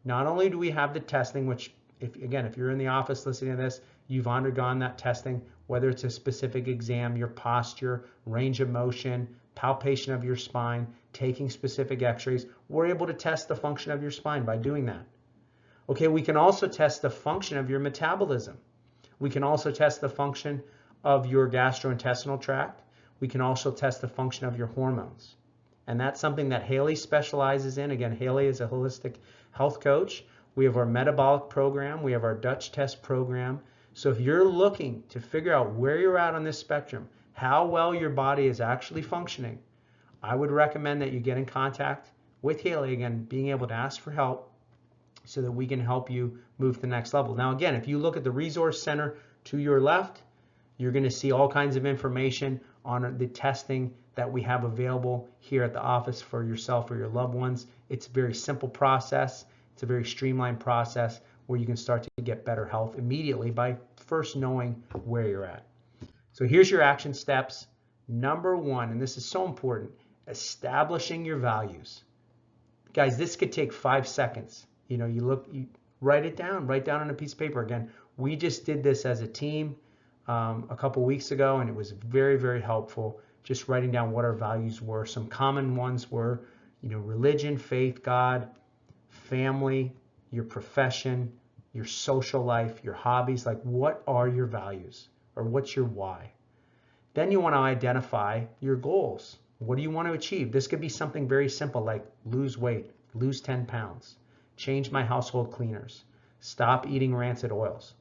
Not only do we have the testing, which if you're in the office listening to this, you've undergone that testing, whether it's a specific exam, your posture, range of motion, palpation of your spine, taking specific x-rays, we're able to test the function of your spine by doing that. Okay, we can also test the function of your metabolism. We can also test the function of your gastrointestinal tract. We can also test the function of your hormones. And that's something that Haley specializes in. Again, Haley is a holistic health coach. We have our metabolic program. We have our Dutch test program. So if you're looking to figure out where you're at on this spectrum, how well your body is actually functioning, I would recommend that you get in contact with Haley, again, being able to ask for help so that we can help you move to the next level. Now, again, if you look at the resource center to your left, you're going to see all kinds of information on the testing that we have available here at the office for yourself or your loved ones. It's a very simple process. It's a very streamlined process where you can start to get better health immediately by first knowing where you're at. So here's your action steps. Number 1, and this is so important, establishing your values. Guys, this could take 5 seconds. You write it down, write down on a piece of paper. Again, we just did this as a team a couple weeks ago, and it was very, very helpful, just writing down what our values were. Some common ones were, religion, faith, God, family, your profession, your social life, your hobbies. Like, what are your values, or what's your why? Then you want to identify your goals. What do you want to achieve? This could be something very simple like lose weight, lose 10 pounds, change my household cleaners, stop eating rancid oils.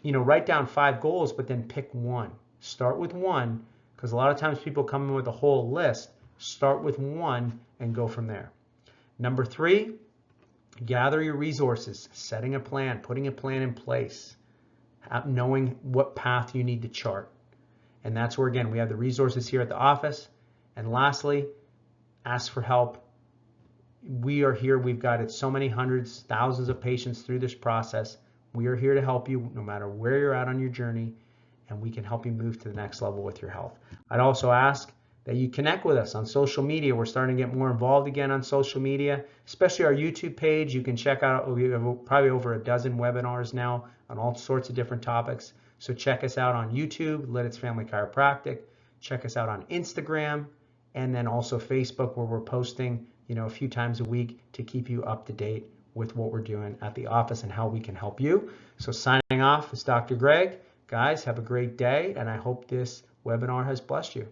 Write down 5 goals, but then pick one. Start with one, because a lot of times people come in with a whole list. Start with one and go from there. Number 3, gather your resources, setting a plan, putting a plan in place, knowing what path you need to chart. And that's where, again, we have the resources here at the office. And lastly, ask for help. We are here. We've guided so many hundreds, thousands of patients through this process. We are here to help you no matter where you're at on your journey, and we can help you move to the next level with your health. I'd also ask that you connect with us on social media. We're starting to get more involved again on social media, especially our YouTube page. You can check out, we have probably over a dozen webinars now on all sorts of different topics. So check us out on YouTube, Lidditz Family Chiropractic. Check us out on Instagram, and then also Facebook, where we're posting, a few times a week to keep you up to date with what we're doing at the office and how we can help you. So signing off is Dr. Greg. Guys, have a great day, and I hope this webinar has blessed you.